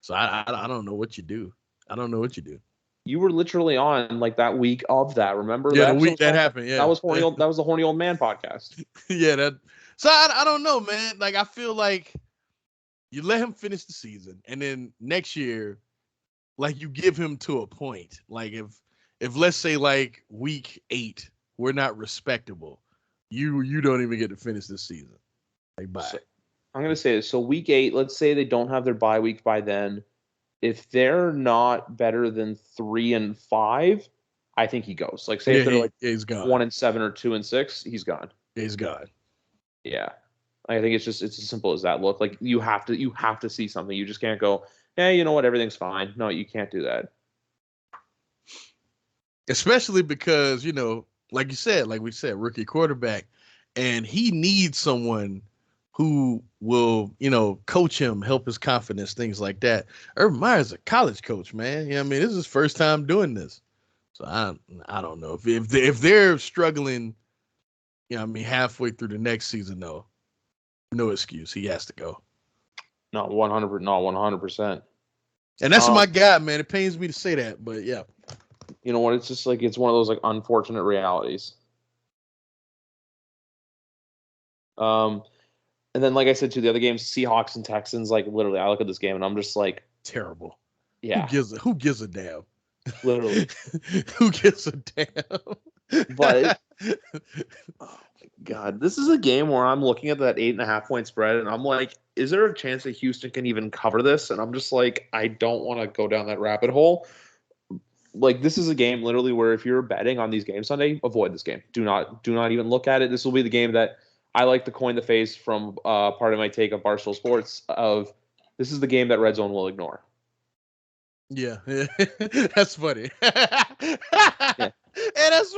B: so I don't know what you do. I don't know what you do.
A: You were literally on like that week of that. Remember?
B: Yeah, the week that happened. Yeah,
A: that was horny. That was the horny old man podcast.
B: Yeah, that. So I don't know, man. Like I feel like you let him finish the season, and then next year, like you give him to a point. Like if let's say like week 8 we're not respectable, you don't even get to finish this season. Like bye.
A: So, I'm gonna say this. So week 8, let's say they don't have their bye week by then. If they're not better than 3-5, I think he goes. Like say if they're like
B: he's gone.
A: 1-7 or 2-6, he's gone.
B: He's gone.
A: Yeah. I think it's as simple as that. Look, like you have to see something. You just can't go, hey, you know what, everything's fine. No, you can't do that.
B: Especially because, like you said, like we said, rookie quarterback, and he needs someone who will, coach him, help his confidence, things like that. Urban Meyer's a college coach, man. I mean, this is his first time doing this. So I don't know if they're struggling, halfway through the next season, though, no excuse. He has to go.
A: No, 100%.
B: And that's my guy, man. It pains me to say that, but yeah.
A: You know what? It's just like it's one of those like unfortunate realities. And then like I said too, the other games, Seahawks and Texans, like literally, I look at this game and I'm just like
B: terrible.
A: Yeah.
B: Who gives a damn?
A: Literally.
B: Who gives a damn?
A: But oh my God, this is a game where I'm looking at that 8.5 point spread and I'm like, is there a chance that Houston can even cover this? And I'm just like, I don't want to go down that rabbit hole. Like this is a game literally where if you're betting on these games Sunday, avoid this game. Do not even look at it. This will be the game that I like to coin the face from part of my take of Barstool Sports of this is the game that Red Zone will ignore.
B: Yeah, that's funny. Yeah. And that's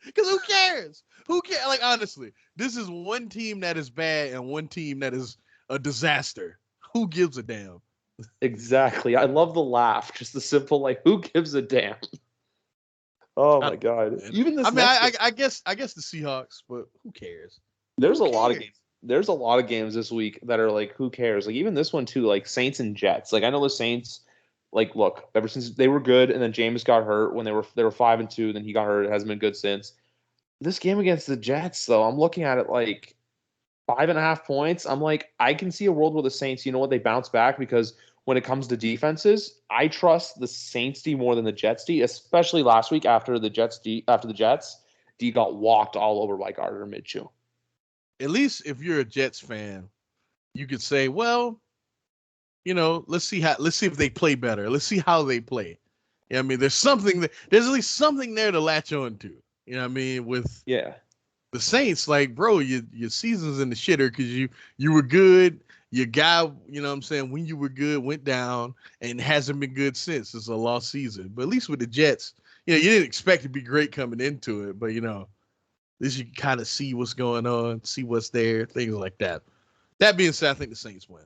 B: because who cares? Who cares? Like honestly, this is one team that is bad and one team that is a disaster. Who gives a damn?
A: Exactly. I love the laugh. Just the simple like, who gives a damn? Oh my God! Even this.
B: I guess the Seahawks, but who cares?
A: There's a lot of games. There's a lot of games this week that are like, who cares? Like even this one too, like Saints and Jets. Like I know the Saints. Like look, ever since they were good, and then Jameis got hurt when they were 5-2. Then he got hurt. It hasn't been good since. This game against the Jets, though, I'm looking at it like 5.5 points. I'm like, I can see a world where the Saints, you know what, they bounce back because when it comes to defenses, I trust the Saints D more than the Jets D, especially last week after the Jets D got walked all over by Gardner Minshew.
B: At least if you're a Jets fan, you could say, well, let's see if they play better. Let's see how they play. I mean, there's at least something there to latch on to. You know what I mean? With the Saints, like, bro, your season's in the shitter because you were good. Your guy, you know what I'm saying, when you were good, went down and hasn't been good since. It's a lost season. But at least with the Jets, you didn't expect to be great coming into it. But, this you can kind of see what's going on, see what's there, things like that. That being said, I think the Saints win.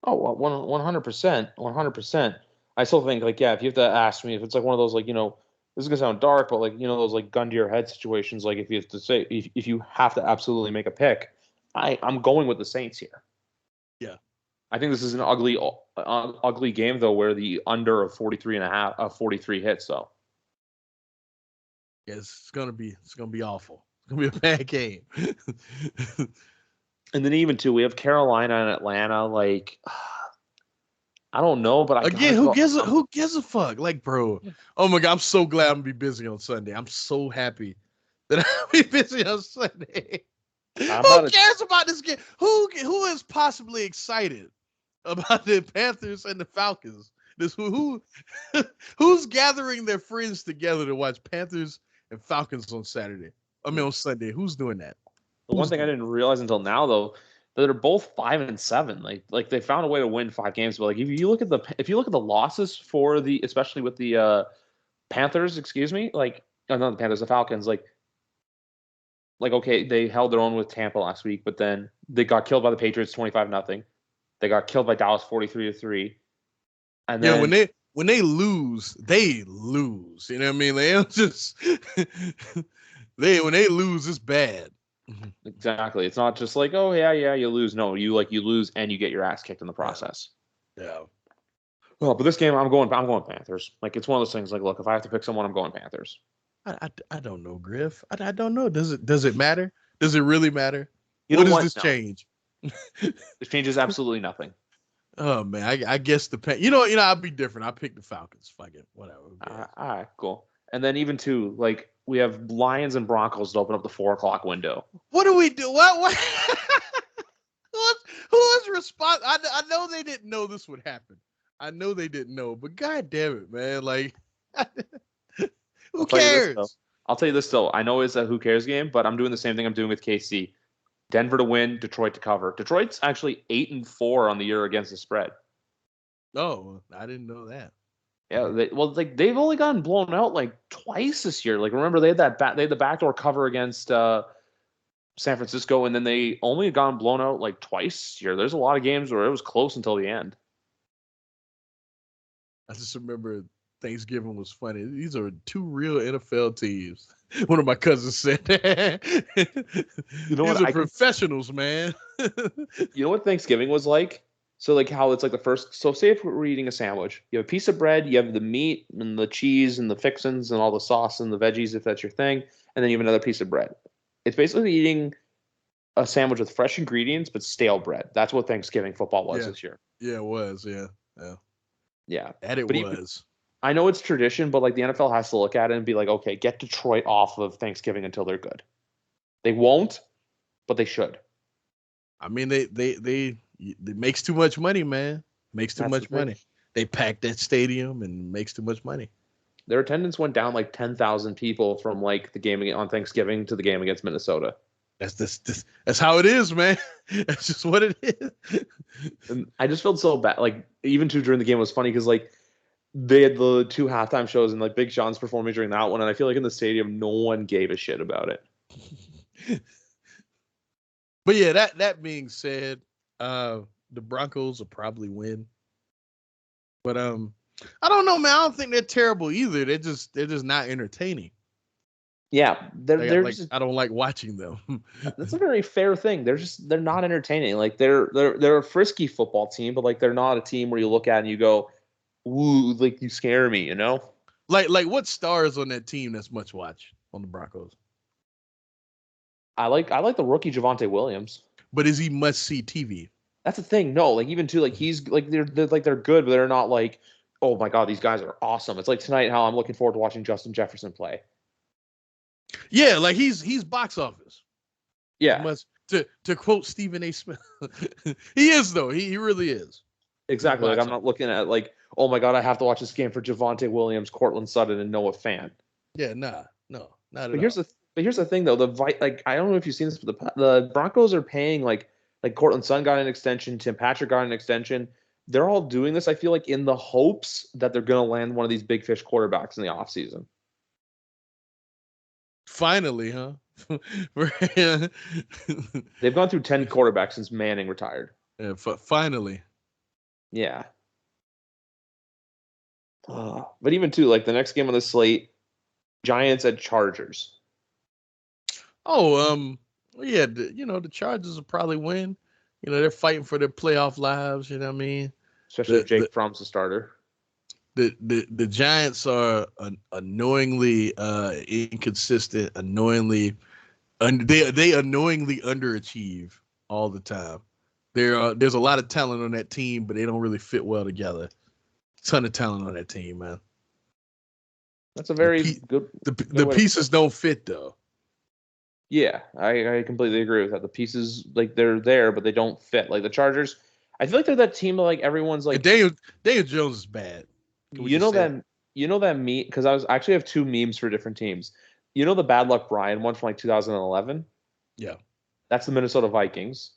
A: Oh, 100%. 100%. I still think, like, yeah, if you have to ask me if it's like one of those, like, this is going to sound dark, but, like, those, like, gun to your head situations, like, if you have to say, if you have to absolutely make a pick, I'm going with the Saints here.
B: Yeah.
A: I think this is an ugly game, though, where the under of 43 hits, though.
B: Yeah, it's gonna be awful. It's gonna be a bad game.
A: And then even too, we have Carolina and Atlanta. Like, I don't know, but
B: Again, who gives a fuck? Like, bro, oh my god, I'm so glad I'm gonna be busy on Sunday. I'm so happy that I'll be busy on Sunday. Who cares about this game? Who is possibly excited about the Panthers and the Falcons? Who's gathering their friends together to watch Panthers and Falcons on Saturday? I mean on Sunday. Who's doing that?
A: The one thing I didn't realize until now, though, that they're both 5-7. Like they found a way to win 5 games. But like if you look at the losses for especially with the Panthers, excuse me, like not the Panthers, the Falcons, like okay, they held their own with Tampa last week, but then they got killed by the Patriots 25-0. They got killed by Dallas 43-3. And then
B: when they lose, they lose. You know what I mean? They don't just when they lose, it's bad.
A: Exactly. It's not just like, oh yeah, you lose. No, you lose and you get your ass kicked in the process.
B: Yeah.
A: Well, but this game, I'm going Panthers. Like it's one of those things. Like, look, if I have to pick someone, I'm going Panthers.
B: I don't know, Griff. I don't know. Does it matter? Does it really matter?
A: What
B: does this change?
A: It changes absolutely nothing.
B: Oh man, I guess I'll be different. I pick the Falcons. Fuck it, whatever.
A: All right, cool. And then even too, like we have Lions and Broncos to open up the 4:00 window.
B: What do we do? What? Who is responsible? I know they didn't know this would happen. I know they didn't know, but god damn it, man! Like, who cares?
A: I'll tell you this though. I know it's a who cares game, but I'm doing the same thing I'm doing with KC. Denver to win, Detroit to cover. Detroit's actually 8-4 on the year against the spread.
B: Oh, I didn't know that.
A: Yeah, they've only gotten blown out like twice this year. Like remember they had the backdoor cover against San Francisco, and then they only gotten blown out like twice this year. There's a lot of games where it was close until the end.
B: I just remember Thanksgiving was funny. These are 2 real NFL teams. One of my cousins said that. These are professionals, man.
A: You know what Thanksgiving was like? So like how it's like the first. So say if we're eating a sandwich, you have a piece of bread, you have the meat and the cheese and the fixins and all the sauce and the veggies if that's your thing, and then you have another piece of bread. It's basically eating a sandwich with fresh ingredients but stale bread. That's what Thanksgiving football was this year.
B: Yeah, it was. Yeah.
A: And
B: it was.
A: I know it's tradition, but like the NFL has to look at it and be like, okay, get Detroit off of Thanksgiving until they're good. They won't, but they should.
B: I mean, it makes too much money, man. Makes too much money. They pack that stadium and makes too much money.
A: Their attendance went down like 10,000 people from like the game on Thanksgiving to the game against Minnesota.
B: That's how it is, man. That's just what it is.
A: And I just felt so bad. Like even too during the game was funny because like they had the 2 halftime shows and like Big Sean's performing during that one, and I feel like in the stadium no one gave a shit about it.
B: But yeah, that being said, the Broncos will probably win. But I don't know, man. I don't think they're terrible either. They're just not entertaining.
A: Yeah, they're just,
B: I don't like watching them.
A: That's a very fair thing. They're not entertaining. Like they're a frisky football team, but like they're not a team where you look at and you go, ooh, like you scare me, you know?
B: Like what stars on that team that's much watch on the Broncos?
A: I like the rookie Javonte Williams.
B: But is he must see TV?
A: That's the thing. No, like even too, like he's like they're good, but they're not like, oh my god, these guys are awesome. It's like tonight how I'm looking forward to watching Justin Jefferson play.
B: Yeah, like he's box office.
A: Yeah.
B: To quote Stephen A. Smith, he is though. He really is.
A: Exactly. Like I'm not looking at like, oh my god, I have to watch this game for Javonte Williams, Cortland Sutton, and Noah Fant.
B: Yeah, no, not at
A: all.
B: But
A: here's the thing though. Like I don't know if you've seen this, but the Broncos are paying like Cortland Sutton got an extension, Tim Patrick got an extension. They're all doing this, I feel like, in the hopes that they're going to land one of these big fish quarterbacks in the offseason.
B: Finally, huh?
A: They've gone through 10 quarterbacks since Manning retired.
B: Yeah, finally.
A: Yeah. But even too, like the next game on the slate, Giants at Chargers.
B: Oh, yeah, the Chargers will probably win. They're fighting for their playoff lives, you know what I mean?
A: Especially if Jake Fromm's the starter.
B: The Giants are annoyingly inconsistent, they annoyingly underachieve. all the time. There's a lot of talent on that team, but they don't really fit well together. Ton of talent on that team, man.
A: That's a very good.
B: The pieces don't fit though.
A: Yeah, I completely agree with that. The pieces, like, they're there, but they don't fit. Like the Chargers, I feel like they're that team that, like, everyone's like,
B: Daniel Jones is bad.
A: you know that meme, because I actually have two memes for different teams. You know the Bad Luck Brian one from like 2011?
B: Yeah.
A: That's the Minnesota Vikings.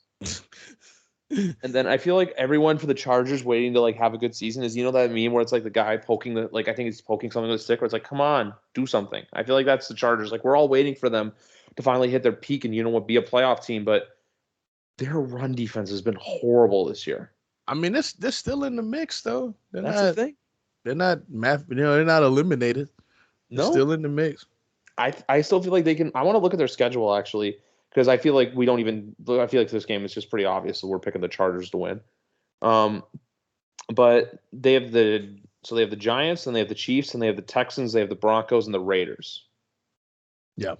A: And then I feel like everyone for the Chargers waiting to, like, have a good season is, you know that meme where it's like the guy poking I think he's poking something with a stick, where it's like, come on, do something. I feel like that's the Chargers. Like, we're all waiting for them to finally hit their peak and, be a playoff team, but their run defense has been horrible this year.
B: I mean, they're still in the mix though.
A: The thing.
B: They're not they're not eliminated. They're still in the mix.
A: I still feel like they can. I want to look at their schedule actually, because I feel like I feel like this game is just pretty obvious that we're picking the Chargers to win. But they have the Giants, and they have the Chiefs, and they have the Texans, they have the Broncos, and the Raiders.
B: Yeah.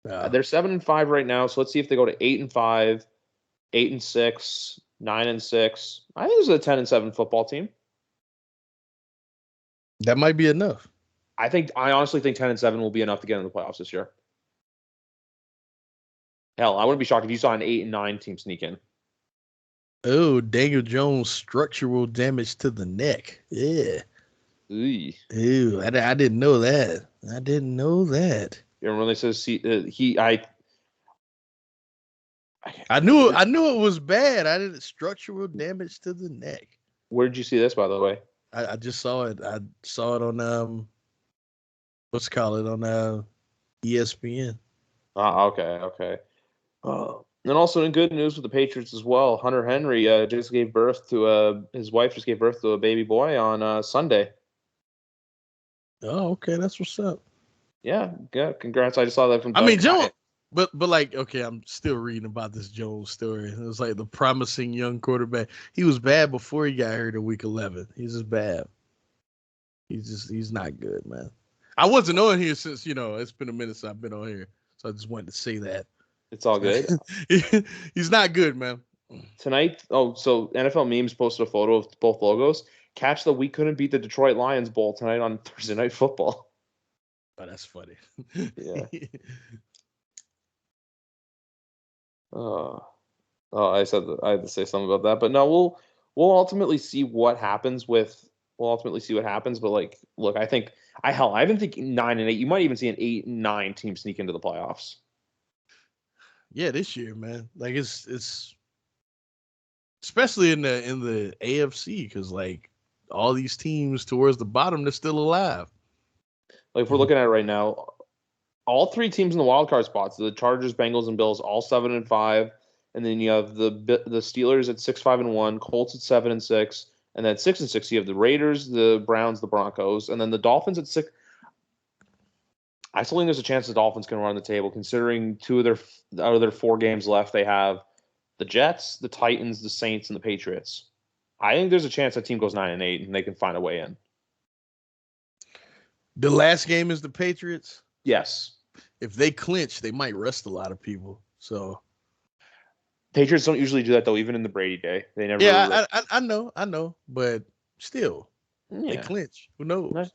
A: They're 7-5 right now, so let's see if they go to 8-5, 8-6, 9-6. I think this is a 10-7 football team.
B: That might be enough.
A: I honestly think 10-7 will be enough to get in the playoffs this year. Hell, I wouldn't be shocked if you saw an 8-9 team sneak in.
B: Oh, Daniel Jones structural damage to the neck. Yeah. Ooh, I didn't know that. I didn't know that.
A: You remember when they said
B: I knew it was bad. I didn't structural damage to the neck.
A: Where did you see this, by the way?
B: I just saw it. I saw it on what's it called, on ESPN.
A: Okay. And also in good news with the Patriots as well, Hunter Henry just gave birth to his wife just gave birth to a baby boy on Sunday.
B: Oh, okay, that's what's up.
A: Yeah, congrats. I just saw that from.
B: I mean, Jones, but like, okay, I'm still reading about this Jones story. It was like the promising young quarterback. He was bad before he got hurt in week 11. He's just bad. He's not good, man. I wasn't on here since, it's been a minute since I've been on here, so I just wanted to say that.
A: It's all good.
B: He's not good, man.
A: Tonight, so NFL Memes posted a photo of both logos. Catch the We Couldn't Beat the Detroit Lions Bowl tonight on Thursday Night Football.
B: Oh, that's funny.
A: Yeah. I said that I had to say something about that, but no, we'll ultimately see what happens. But like, look, I think I've been thinking 9-8. You might even see an 8-9 team sneak into the playoffs.
B: Yeah, this year, man. Like it's especially in the AFC, because like all these teams towards the bottom, they're still alive.
A: Like, if we're looking at it right now, all three teams in the wild card spots, the Chargers, Bengals, and Bills, all 7-5, and then you have the Steelers at 6-5-1, Colts at 7-6, and then 6-6 you have the Raiders, the Browns, the Broncos, and then the Dolphins at 6. I still think there's a chance the Dolphins can run the table, considering out of their 4 games left, they have the Jets, the Titans, the Saints, and the Patriots. I think there's a chance that team goes 9-8 and they can find a way in.
B: The last game is the Patriots?
A: Yes.
B: If they clinch, they might rest a lot of people. So
A: Patriots don't usually do that, though, even in the Brady day. They never.
B: Yeah, I know, but still, they clinch. Who knows?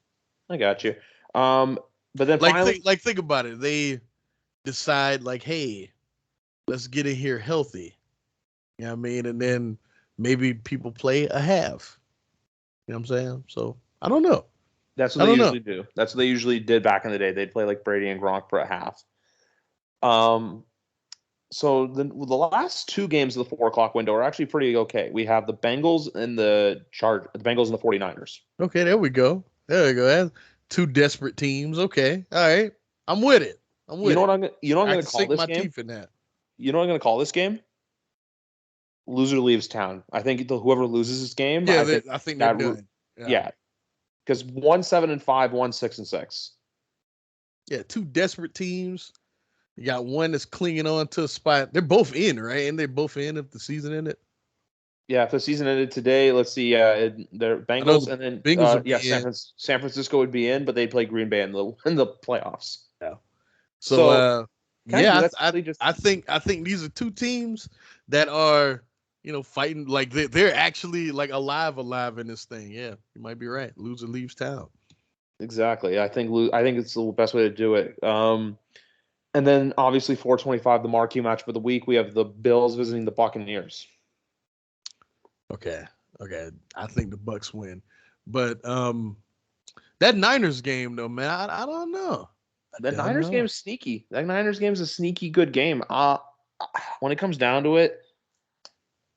A: I got you. But then finally,
B: think about it. They decide like, hey, let's get in here healthy. You know what I mean? And then maybe people play a half. You know what I'm saying? So I don't know.
A: That's what they usually do. That's what they usually did back in the day. They'd play like Brady and Gronk for a half. So the last 2 games of the 4 o'clock window are actually pretty okay. We have the Bengals and the Bengals and the 49ers.
B: Okay, there we go. That's 2 desperate teams. Okay, all right, I'm with it.
A: You know what I'm going to call this game?
B: Teeth in that.
A: You know what I'm going to call this game? Loser leaves town. I think whoever loses this game.
B: Yeah, I think they're done.
A: Yeah. Because 1 7-5, 1 6-6.
B: Yeah, 2 desperate teams. You got one that's clinging on to a spot. They're both in, right? And they're both in if the season ended.
A: Yeah, if the season ended today, let's see. They're Bengals, and then
B: Bengals
A: San Francisco would be in, but they'd play Green Bay in the playoffs.
B: Yeah. So Yeah, I think these are two teams that are, fighting like they're actually like alive in this thing. Yeah, you might be right. Loser leaves town.
A: Exactly. I think it's the best way to do it. And then obviously 425, the marquee match for the week. We have the Bills visiting the Buccaneers.
B: Okay. I think the Bucks win, but that Niners game though, man, I don't know.
A: The Niners game is sneaky. That Niners game is a sneaky good game. When it comes down to it,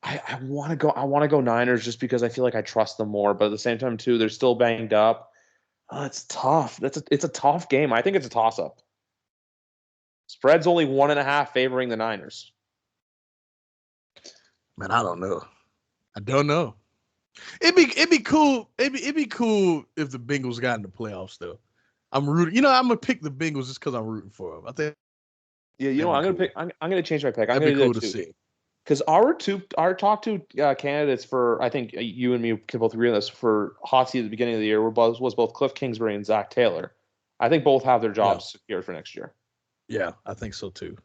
A: I want to go. I want to go Niners just because I feel like I trust them more. But at the same time, too, they're still banged up. It's tough. It's a tough game. I think it's a toss up. Spread's only 1.5 favoring the Niners.
B: Man, I don't know. It'd be cool. It'd be cool if the Bengals got in the playoffs though. I'm rooting. I'm gonna pick the Bengals just because I'm rooting for them. I think.
A: Yeah, I'm gonna change my pick. I'm
B: That'd
A: gonna
B: be cool to see.
A: Because our top two candidates for, I think you and me can both agree on this, for hot seat at the beginning of the year was both Cliff Kingsbury and Zach Taylor. I think both have their jobs secured for next year.
B: Yeah, I think so too.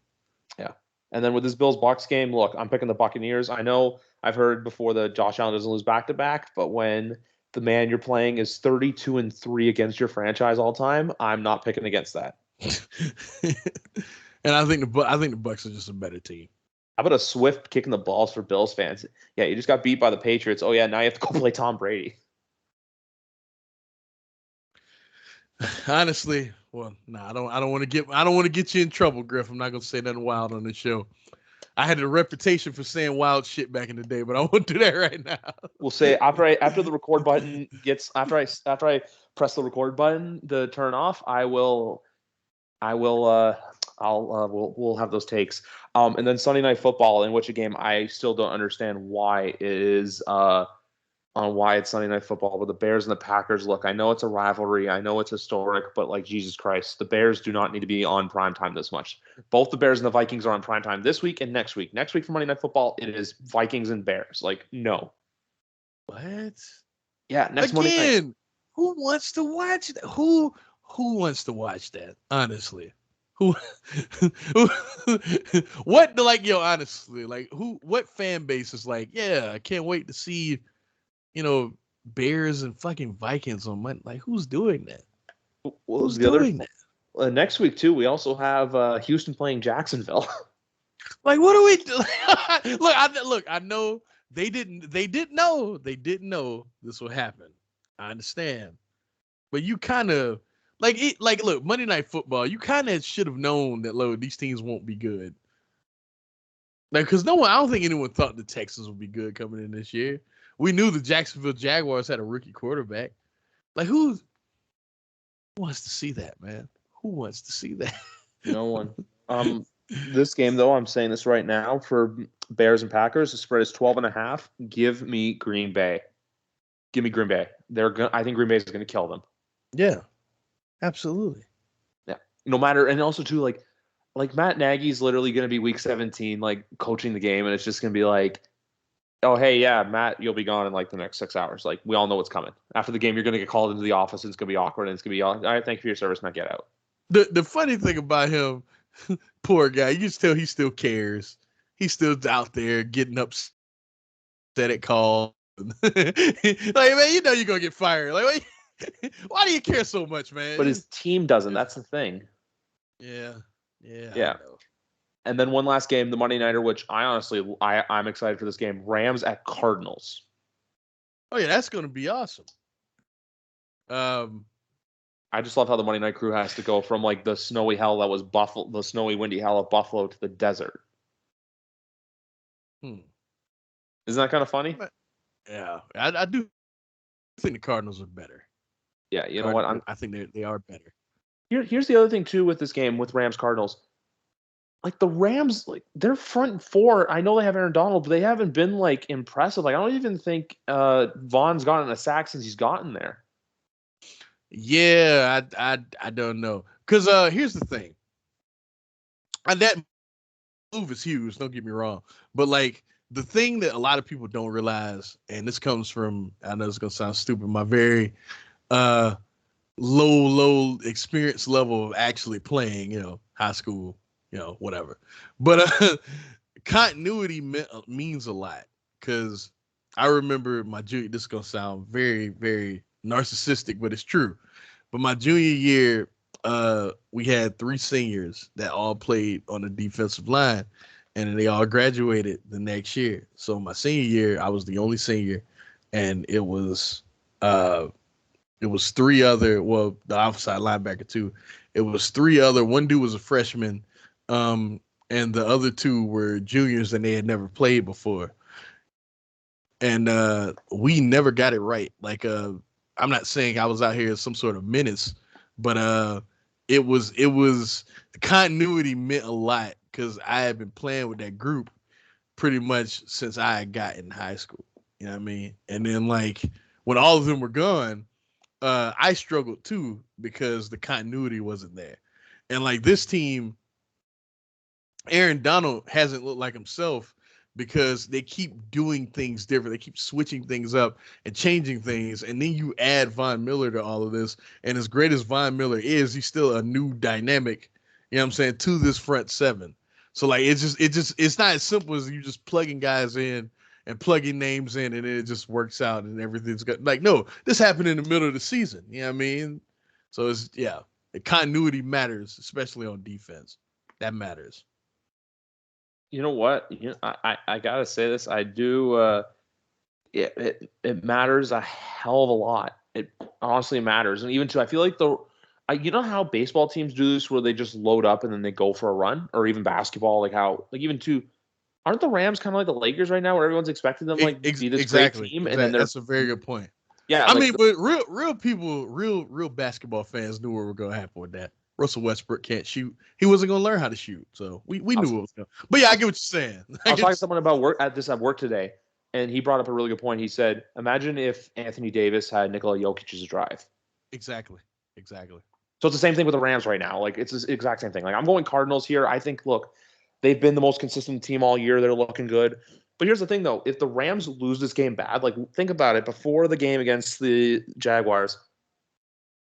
A: Yeah. And then with this Bills-Bucks game, look, I'm picking the Buccaneers. I know I've heard before that Josh Allen doesn't lose back-to-back, but when the man you're playing is 32-3 against your franchise all time, I'm not picking against that.
B: And I think the Bucks are just a better team.
A: How about a swift kick in the balls for Bills fans? Yeah, you just got beat by the Patriots. Oh yeah, now you have to go play Tom Brady.
B: Honestly, well, no, I don't want to get you in trouble, Griff. I'm not gonna say nothing wild on the show. I had a reputation for saying wild shit back in the day, but I won't do that right now.
A: We'll say after the record button gets after I press the record button to turn off, we'll have those takes. And then Sunday Night Football, in which a game I still don't understand why it is why it's Sunday Night Football, but the Bears and the Packers. Look, I know it's a rivalry, I know it's historic, but like Jesus Christ, the Bears do not need to be on primetime this much. Both the Bears and the Vikings are on primetime this week and next week. Next week for Monday Night Football, it is Vikings and Bears. Like, no.
B: What?
A: Yeah, next
B: Again,
A: Monday night.
B: Who wants to watch that? Who wants to watch that? Honestly. Who what honestly, what fan base is like, yeah, I can't wait to see, Bears and fucking Vikings on Monday. Like, who's doing that?
A: Well, who's doing that? Next week too, we also have Houston playing Jacksonville.
B: Like, what do we do? Look, I know they didn't know this would happen. I understand. But you kind of look, Monday Night Football, you kind of should have known that, look, these teams won't be good. Like, because I don't think anyone thought the Texans would be good coming in this year. We knew the Jacksonville Jaguars had a rookie quarterback. Like, who wants to see that, man? Who wants to see that?
A: No one. This game, though, I'm saying this right now, for Bears and Packers, the spread is 12.5. Give me Green Bay. Give me Green Bay. I think Green Bay is going to kill them.
B: Yeah, absolutely.
A: Yeah. No matter, and also too, like Matt Nagy's literally going to be week 17, like coaching the game, and it's just going to be like, oh, hey, yeah, Matt, you'll be gone in like the next 6 hours. Like, we all know what's coming. After the game, you're going to get called into the office, and it's going to be awkward, and it's going to be, all right, thank you for your service, Matt, get out.
B: The funny thing about him, poor guy, you just tell he still cares. He's still out there getting upset at calls. Like, man, you know you're going to get fired. Like, why do you care so much, man?
A: But his team doesn't. That's the thing.
B: Yeah.
A: And then one last game, the Monday Nighter, which I'm excited for this game. Rams at Cardinals.
B: Oh yeah, that's going to be awesome.
A: I just love how the Monday Night Crew has to go from like the snowy hell that was Buffalo, the snowy, windy hell of Buffalo, to the desert. Isn't that kind of funny?
B: Yeah, I do think the Cardinals are better.
A: Yeah, you know what?
B: I think they are better.
A: Here's the other thing too with this game with Rams Cardinals. Like the Rams, like their front four, I know they have Aaron Donald, but they haven't been like impressive. Like I don't even think Vaughn's gotten a sack since he's gotten there.
B: Yeah, I don't know. Because here's the thing. And that move is huge, don't get me wrong. But like the thing that a lot of people don't realize, and this comes from, I know it's gonna sound stupid, my very low experience level of actually playing, high school whatever. But continuity means a lot because I remember my junior. This is gonna sound very, very narcissistic, but it's true. But my junior year, we had 3 seniors that all played on the defensive line, and they all graduated the next year. So my senior year, I was the only senior, and it was 3 other. Well, the outside linebacker too. It was 3 other. One dude was a freshman, and the other 2 were juniors, and they had never played before. And we never got it right. Like I'm not saying I was out here as some sort of menace, but it was the continuity meant a lot because I had been playing with that group pretty much since I got in high school. You know what I mean? And then like when all of them were gone, I struggled too because the continuity wasn't there. And like this team, Aaron Donald hasn't looked like himself because they keep doing things different. They keep switching things up and changing things. And then you add Von Miller to all of this. And as great as Von Miller is, he's still a new dynamic, you know what I'm saying, to this front 7. So like it's not as simple as you just plugging guys in and plugging names in and it just works out and everything's good. Like, no, this happened in the middle of the season. You know what I mean? So it's the continuity matters, especially on defense. That matters.
A: You know what? I gotta say this. I do. It matters a hell of a lot. It honestly matters, and even too, I feel like you know how baseball teams do this, where they just load up and then they go for a run, or even basketball, like how, like even too. Aren't the Rams kind of like the Lakers right now, where everyone's expecting them like be this great team, and then
B: that's a very good point.
A: Yeah,
B: I mean, but real people, real basketball fans knew what was going to happen with that. Russell Westbrook can't shoot. He wasn't going to learn how to shoot. So we knew what was going to. But yeah, I get what you're saying.
A: I was talking to someone about work at work today, and he brought up a really good point. He said, imagine if Anthony Davis had Nikola Jokic's drive.
B: Exactly.
A: So it's the same thing with the Rams right now. Like, it's the exact same thing. Like, I'm going Cardinals here. I think, look, they've been the most consistent team all year. They're looking good. But here's the thing, though. If the Rams lose this game bad, like, think about it. Before the game against the Jaguars,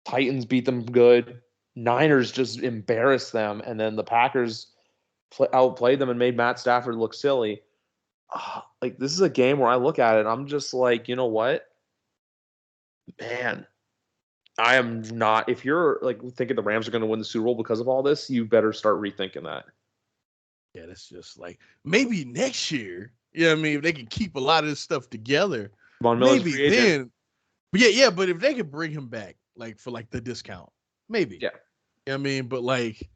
A: Titans beat them good. Niners just embarrassed them, and then the Packers outplayed them and made Matt Stafford look silly. Like, this is a game where I look at it, I'm just like, you know what? Man, I am not. If you're like thinking the Rams are going to win the Super Bowl because of all this, you better start rethinking that.
B: Yeah, that's just like maybe next year. Yeah, I mean, if they can keep a lot of this stuff together, maybe then. But yeah, but if they could bring him back, like for like the discount, maybe.
A: Yeah.
B: You know what I mean, but like,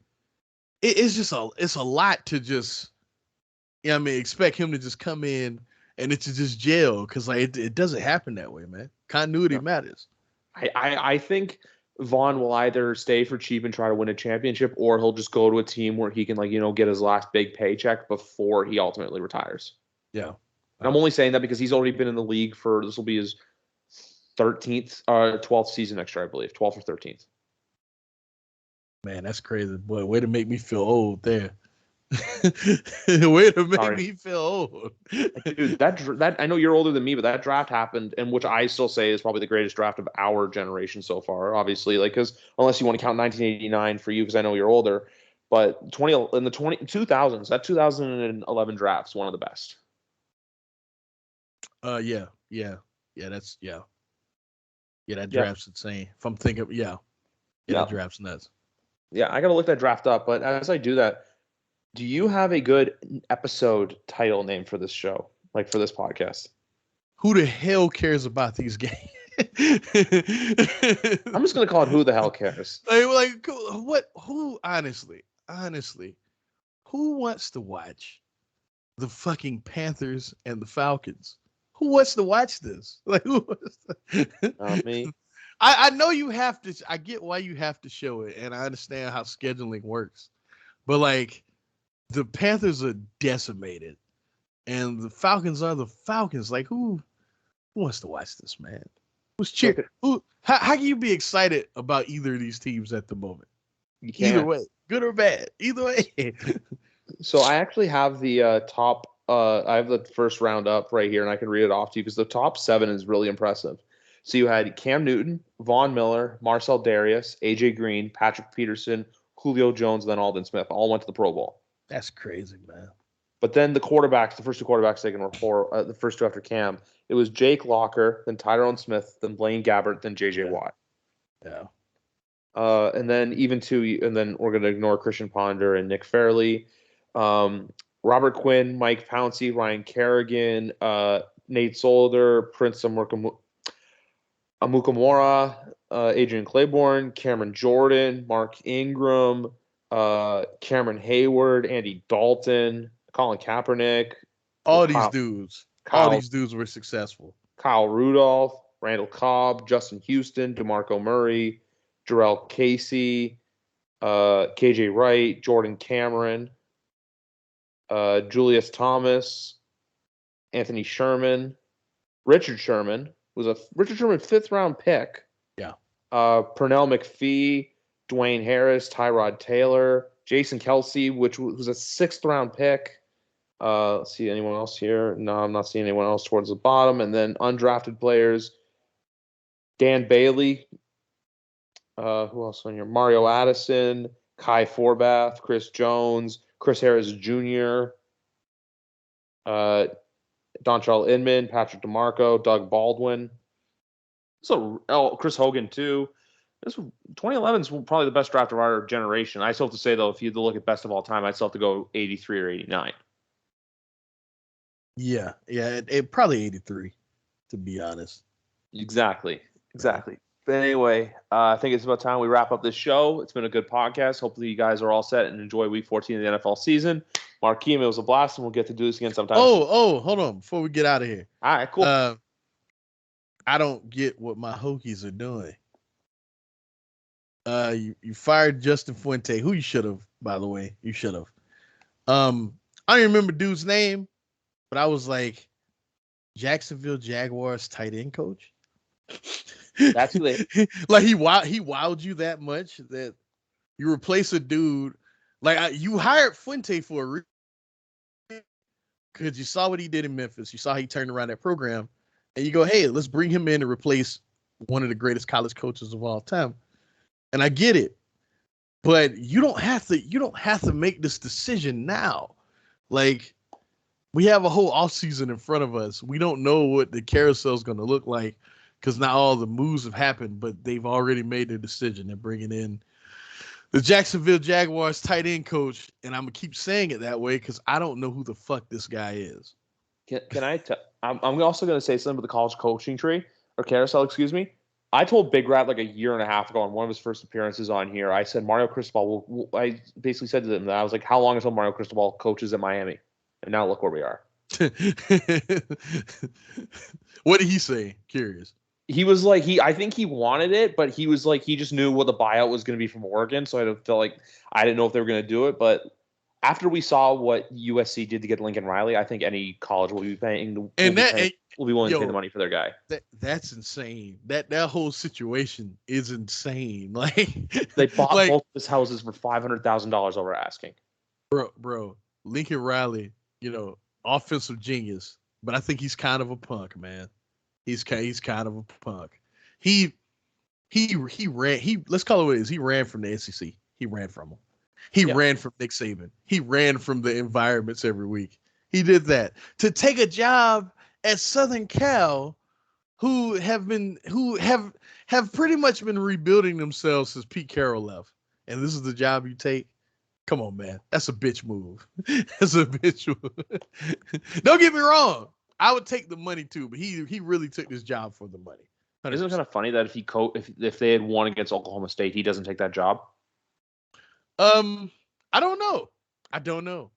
B: it's just it's a lot to just, I mean, expect him to just come in and it's just jail because like it doesn't happen that way, man. Continuity matters.
A: I think Vaughn will either stay for cheap and try to win a championship, or he'll just go to a team where he can get his last big paycheck before he ultimately retires.
B: Yeah.
A: And I'm only saying that because he's already been in the league this will be his 12th season next year, I believe, 12th or 13th.
B: Man, that's crazy. Boy, way to make me feel old there. Way to make me feel old.
A: Dude, that I know you're older than me, but that draft happened, and which I still say is probably the greatest draft of our generation so far. Obviously, like, because unless you want to count 1989 for you, because I know you're older, but in the 2000s, that 2011 draft's one of the best.
B: Yeah, that draft's insane. If I'm thinking, that draft's nuts.
A: Yeah, I gotta look that draft up. But as I do that, do you have a good episode title name for this show, like for this podcast?
B: Who the hell cares about these games?
A: I'm just gonna call it "Who the hell cares."
B: Like what? Who honestly, who wants to watch the fucking Panthers and the Falcons? Who wants to watch this? Like, who?
A: Not me.
B: I know you have to. I get why you have to show it, and I understand how scheduling works. But like, the Panthers are decimated, and the Falcons are the Falcons. Like, who wants to watch this, man? Who's cheering? How can you be excited about either of these teams at the moment?
A: You can't.
B: Either way, good or bad. Either way.
A: So I actually have the top. I have the first round up right here, and I can read it off to you because the top 7 is really impressive. So you had Cam Newton, Von Miller, Marcel Darius, AJ Green, Patrick Peterson, Julio Jones, and then Aldon Smith. All went to the Pro Bowl.
B: That's crazy, man.
A: But then the quarterbacks, the first two quarterbacks taken were the first two after Cam. It was Jake Locker, then Tyrone Smith, then Blaine Gabbert, then J.J. Watt.
B: Yeah.
A: And then and then we're going to ignore Christian Ponder and Nick Fairley. Robert Quinn, Mike Pouncey, Ryan Kerrigan, Nate Solder, Prince Amukamora, Adrian Claiborne, Cameron Jordan, Mark Ingram, Cameron Hayward, Andy Dalton, Colin Kaepernick.
B: All these dudes were successful.
A: Kyle Rudolph, Randall Cobb, Justin Houston, DeMarco Murray, Jarrell Casey, KJ Wright, Jordan Cameron, Julius Thomas, Anthony Sherman, Richard Sherman was a fifth round pick.
B: Yeah.
A: Pernell McPhee, Dwayne Harris, Tyrod Taylor, Jason Kelsey, which was a sixth round pick. Let's see anyone else here. No, I'm not seeing anyone else towards the bottom. And then undrafted players, Dan Bailey. Who else on here? Mario Addison, Kai Forbath, Chris Jones, Chris Harris Jr., Dontrell Inman, Patrick DeMarco, Doug Baldwin. So Chris Hogan too. 2011 is probably the best draft of our generation. I still have to say though, if you look at best of all time, I still have to go 83 or 89.
B: Yeah, it probably 83, to be honest.
A: Exactly. But anyway, I think it's about time we wrap up this show. It's been a good podcast. Hopefully you guys are all set and enjoy Week 14 of the NFL season. Markeem, it was a blast, and we'll get to do this again sometime.
B: Oh, hold on. Before we get out of here.
A: All right, cool.
B: I don't get what my Hokies are doing. You fired Justin Fuente, who you should have, by the way. You should have. I don't even remember dude's name, but I was like, Jacksonville Jaguars tight end coach.
A: That's lit.
B: Like he wowed you that much that you replace a dude like you hired Fuente for a reason because you saw what he did in Memphis. You saw how he turned around that program, and you go, "Hey, let's bring him in to replace one of the greatest college coaches of all time." And I get it, but you don't have to make this decision now. Like we have a whole offseason in front of us. We don't know what the carousel is going to look like. Because not all the moves have happened, but they've already made their decision. They're bringing in the Jacksonville Jaguars tight end coach, and I'm gonna keep saying it that way because I don't know who the fuck this guy is.
A: Can I? I'm also going to say something about the college coaching tree or carousel. Excuse me. I told Big Rat like a year and a half ago on one of his first appearances on here. I said Mario Cristobal. I basically said to him that I was like, "How long until Mario Cristobal coaches at Miami?" And now look where we are.
B: What did he say? Curious.
A: He was like, I think he wanted it, but he was like, he just knew what the buyout was going to be from Oregon. So I felt like I didn't know if they were going to do it. But after we saw what USC did to get Lincoln Riley, I think any college will be willing to pay the money for their guy.
B: That's insane. That whole situation is insane. Like
A: they bought both his houses for $500,000 over asking.
B: Bro, Lincoln Riley, offensive genius, but I think he's kind of a punk, man. He's kind of a punk. He ran. Let's call it what it is. He ran from the SEC. He ran from him. He ran from Nick Saban. He ran from the environments every week. He did that to take a job at Southern Cal, who have pretty much been rebuilding themselves since Pete Carroll left. And this is the job you take. Come on, man. That's a bitch move. That's a bitch move. Don't get me wrong. I would take the money too, but he really took this job for the money. 100%.
A: Isn't it kind of funny that if they had won against Oklahoma State, he doesn't take that job?
B: I don't know. I don't know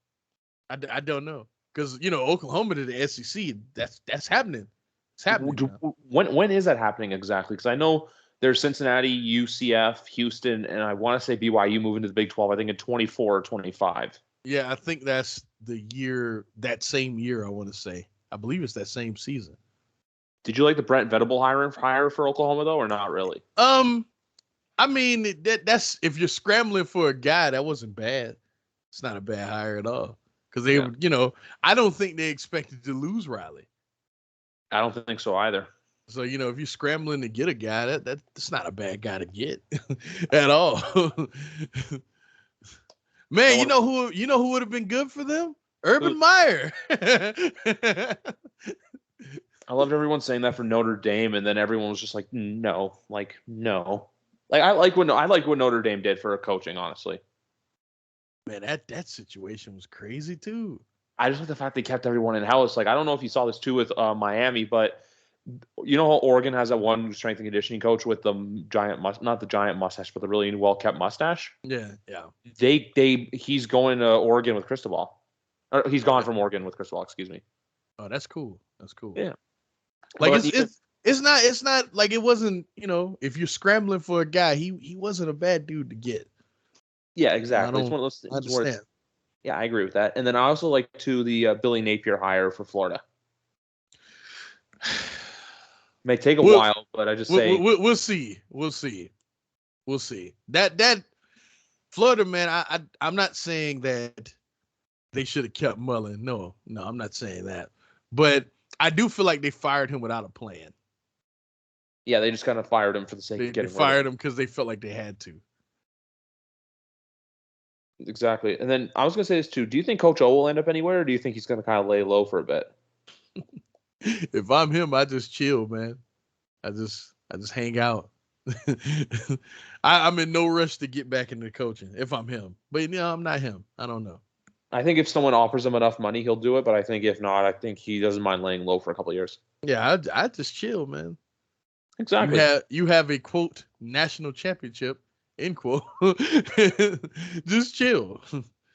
B: because Oklahoma to the SEC. That's happening. It's happening.
A: When is that happening exactly? Because I know there's Cincinnati, UCF, Houston, and I want to say BYU moving to the Big 12. I think in 24 or 25.
B: Yeah, I think that's the year. That same year, I want to say. I believe it's that same season.
A: Did you like the Brent Venables hire for Oklahoma though, or not really?
B: I mean that's if you're scrambling for a guy, that wasn't bad. It's not a bad hire at all because they, I don't think they expected to lose Riley.
A: I don't think so either.
B: So if you're scrambling to get a guy, that's not a bad guy to get at all. Man, you know who would have been good for them? Urban Meyer.
A: I loved everyone saying that for Notre Dame, and then everyone was just like, no. Like I like what Notre Dame did for coaching, honestly.
B: Man, that situation was crazy too.
A: I just like the fact they kept everyone in house. Like, I don't know if you saw this too with Miami, but you know how Oregon has that one strength and conditioning coach with the not the giant mustache, but the really well kept mustache.
B: Yeah.
A: He's going to Oregon with Cristobal. Or he's gone from Oregon with Cristobal. Excuse me.
B: Oh, that's cool. That's cool.
A: Yeah.
B: Like it's not like it wasn't, if you're scrambling for a guy, he wasn't a bad dude to get.
A: Yeah, exactly.
B: It's one of those things. I understand.
A: Yeah, I agree with that. And then I also like the Billy Napier hire for Florida. May take a while, but I just say
B: we'll see. We'll see. That Florida, man. I'm not saying that they should have kept Mullen. No, I'm not saying that. But I do feel like they fired him without a plan.
A: Yeah, they just kind of fired him for the sake of getting.
B: They fired him because they felt like they had to.
A: Exactly. And then I was going to say this too. Do you think Coach O will end up anywhere, or do you think he's going to kind of lay low for a bit?
B: If I'm him, I just chill, man. I just hang out. I'm in no rush to get back into coaching if I'm him. But I'm not him. I don't know.
A: I think if someone offers him enough money, he'll do it. But I think if not, I think he doesn't mind laying low for a couple of years.
B: Yeah, I just chill, man.
A: Exactly.
B: You have a quote national championship, end quote. Just chill.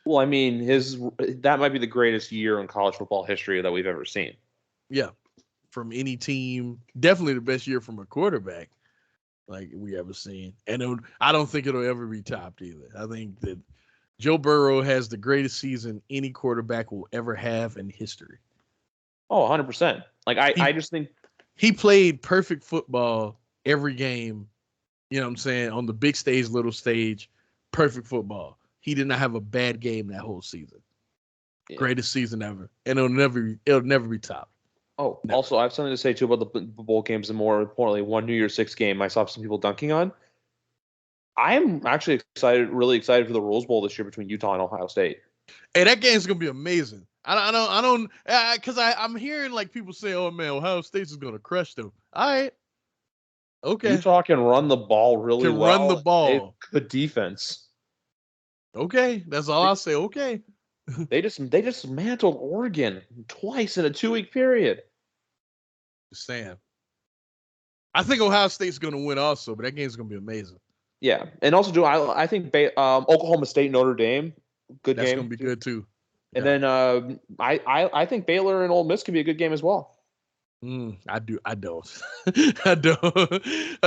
A: Well, I mean, that might be the greatest year in college football history that we've ever seen.
B: Yeah, from any team, definitely the best year from a quarterback like we ever seen. And I don't think it'll ever be topped either. I think that Joe Burrow has the greatest season any quarterback will ever have in history.
A: Oh, 100%. Like I just think
B: he played perfect football every game. You know what I'm saying? On the big stage, little stage, perfect football. He did not have a bad game that whole season. Yeah. Greatest season ever. And it'll never be topped.
A: Oh, never. Also, I have something to say too about the bowl games, and more importantly, one New Year's Six game I saw some people dunking on. I am actually really excited for the Rose Bowl this year between Utah and Ohio State.
B: Hey, that game's gonna be amazing. I don't, because I'm hearing like people say, "Oh man, Ohio State's is gonna crush them." All right, okay.
A: Utah can run the ball really well.
B: Run the ball.
A: Good defense.
B: Okay, that's all I'll say. Okay.
A: They dismantled Oregon twice in a 2-week period.
B: Just saying. I think Ohio State's gonna win also, but that game's gonna be amazing.
A: Yeah, and also I think Oklahoma State, Notre Dame, good game.
B: That's gonna be good too.
A: And then I think Baylor and Ole Miss could be a good game as well.
B: I don't. I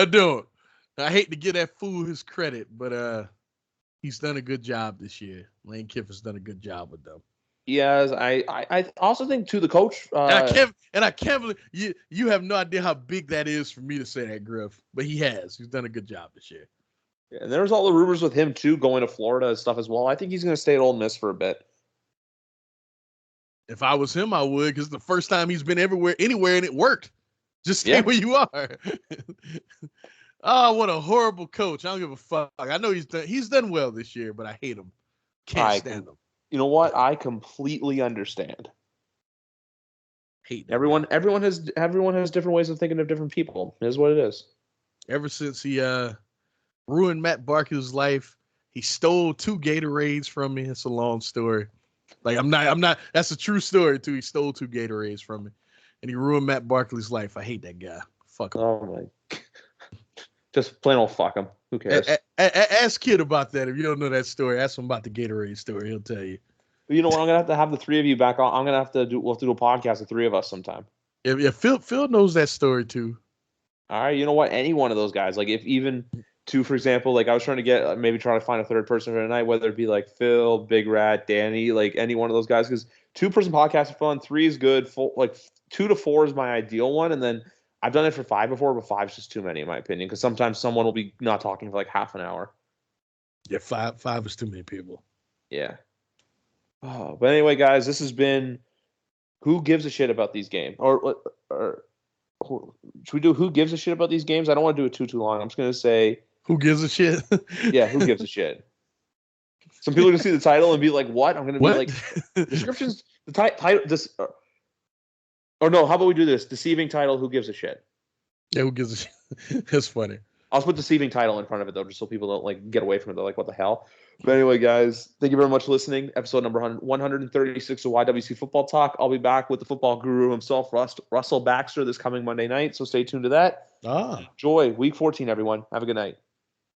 B: don't. I hate to give that fool his credit, but he's done a good job this year. Lane Kiffin's done a good job with them.
A: Yes, I also think too the coach.
B: And I can't believe you have no idea how big that is for me to say that, Griff. But he's done a good job this year.
A: Yeah, and there's all the rumors with him too going to Florida and stuff as well. I think he's going to stay at Ole Miss for a bit.
B: If I was him, I would, because the first time he's been anywhere, and it worked. Just stay where you are. Oh, what a horrible coach! I don't give a fuck. I know he's done well this year, but I hate him. Can't stand him.
A: You know what? I completely understand.
B: Hate
A: everyone. Everyone has different ways of thinking of different people. It is what it is.
B: Ever since he ruined Matt Barkley's life, he stole 2 Gatorades from me. It's a long story. Like I'm not. That's a true story too. He stole 2 Gatorades from me, and he ruined Matt Barkley's life. I hate that guy. Fuck him.
A: Oh my. Just plain old fuck him. Who cares?
B: Ask Kid about that. If you don't know that story, ask him about the Gatorade story. He'll tell you.
A: You know what? I'm gonna have the 3 of you back on. I'm gonna have to do. We'll have to do a podcast, the 3 of us, sometime.
B: Yeah. Phil knows that story too.
A: All right. You know what? Any one of those guys, like if even 2, for example, like I was trying to get maybe try to find a third person for tonight, whether it be like Phil, Big Rat, Danny, like any one of those guys, because 2-person podcast is fun. 3 is good. 2 to 4 is my ideal one, and then I've done it for 5 before, but 5 is just too many in my opinion, because sometimes someone will be not talking for like half an hour.
B: Yeah, 5 is too many people.
A: Yeah. Oh, but anyway, guys, this has been Who Gives a Shit About These Games? Or should we do Who Gives a Shit About These Games? I don't want to do it too long. I'm just going to say
B: Who gives a shit?
A: Yeah, who gives a shit? Some people are gonna see the title and be like, "What?" I'm gonna be
B: What?
A: like, "Descriptions, the title, this." Or no, how about we do this? Deceiving title. Who gives a shit?
B: Yeah, who gives a shit? That's funny.
A: I'll just put deceiving title in front of it though, just so people don't like get away from it. They're like, "What the hell?" But anyway, guys, thank you very much for listening. Episode number 136 of YWC Football Talk. I'll be back with the football guru himself, Russell Baxter, this coming Monday night. So stay tuned to that. Enjoy Week 14, everyone. Have a good night.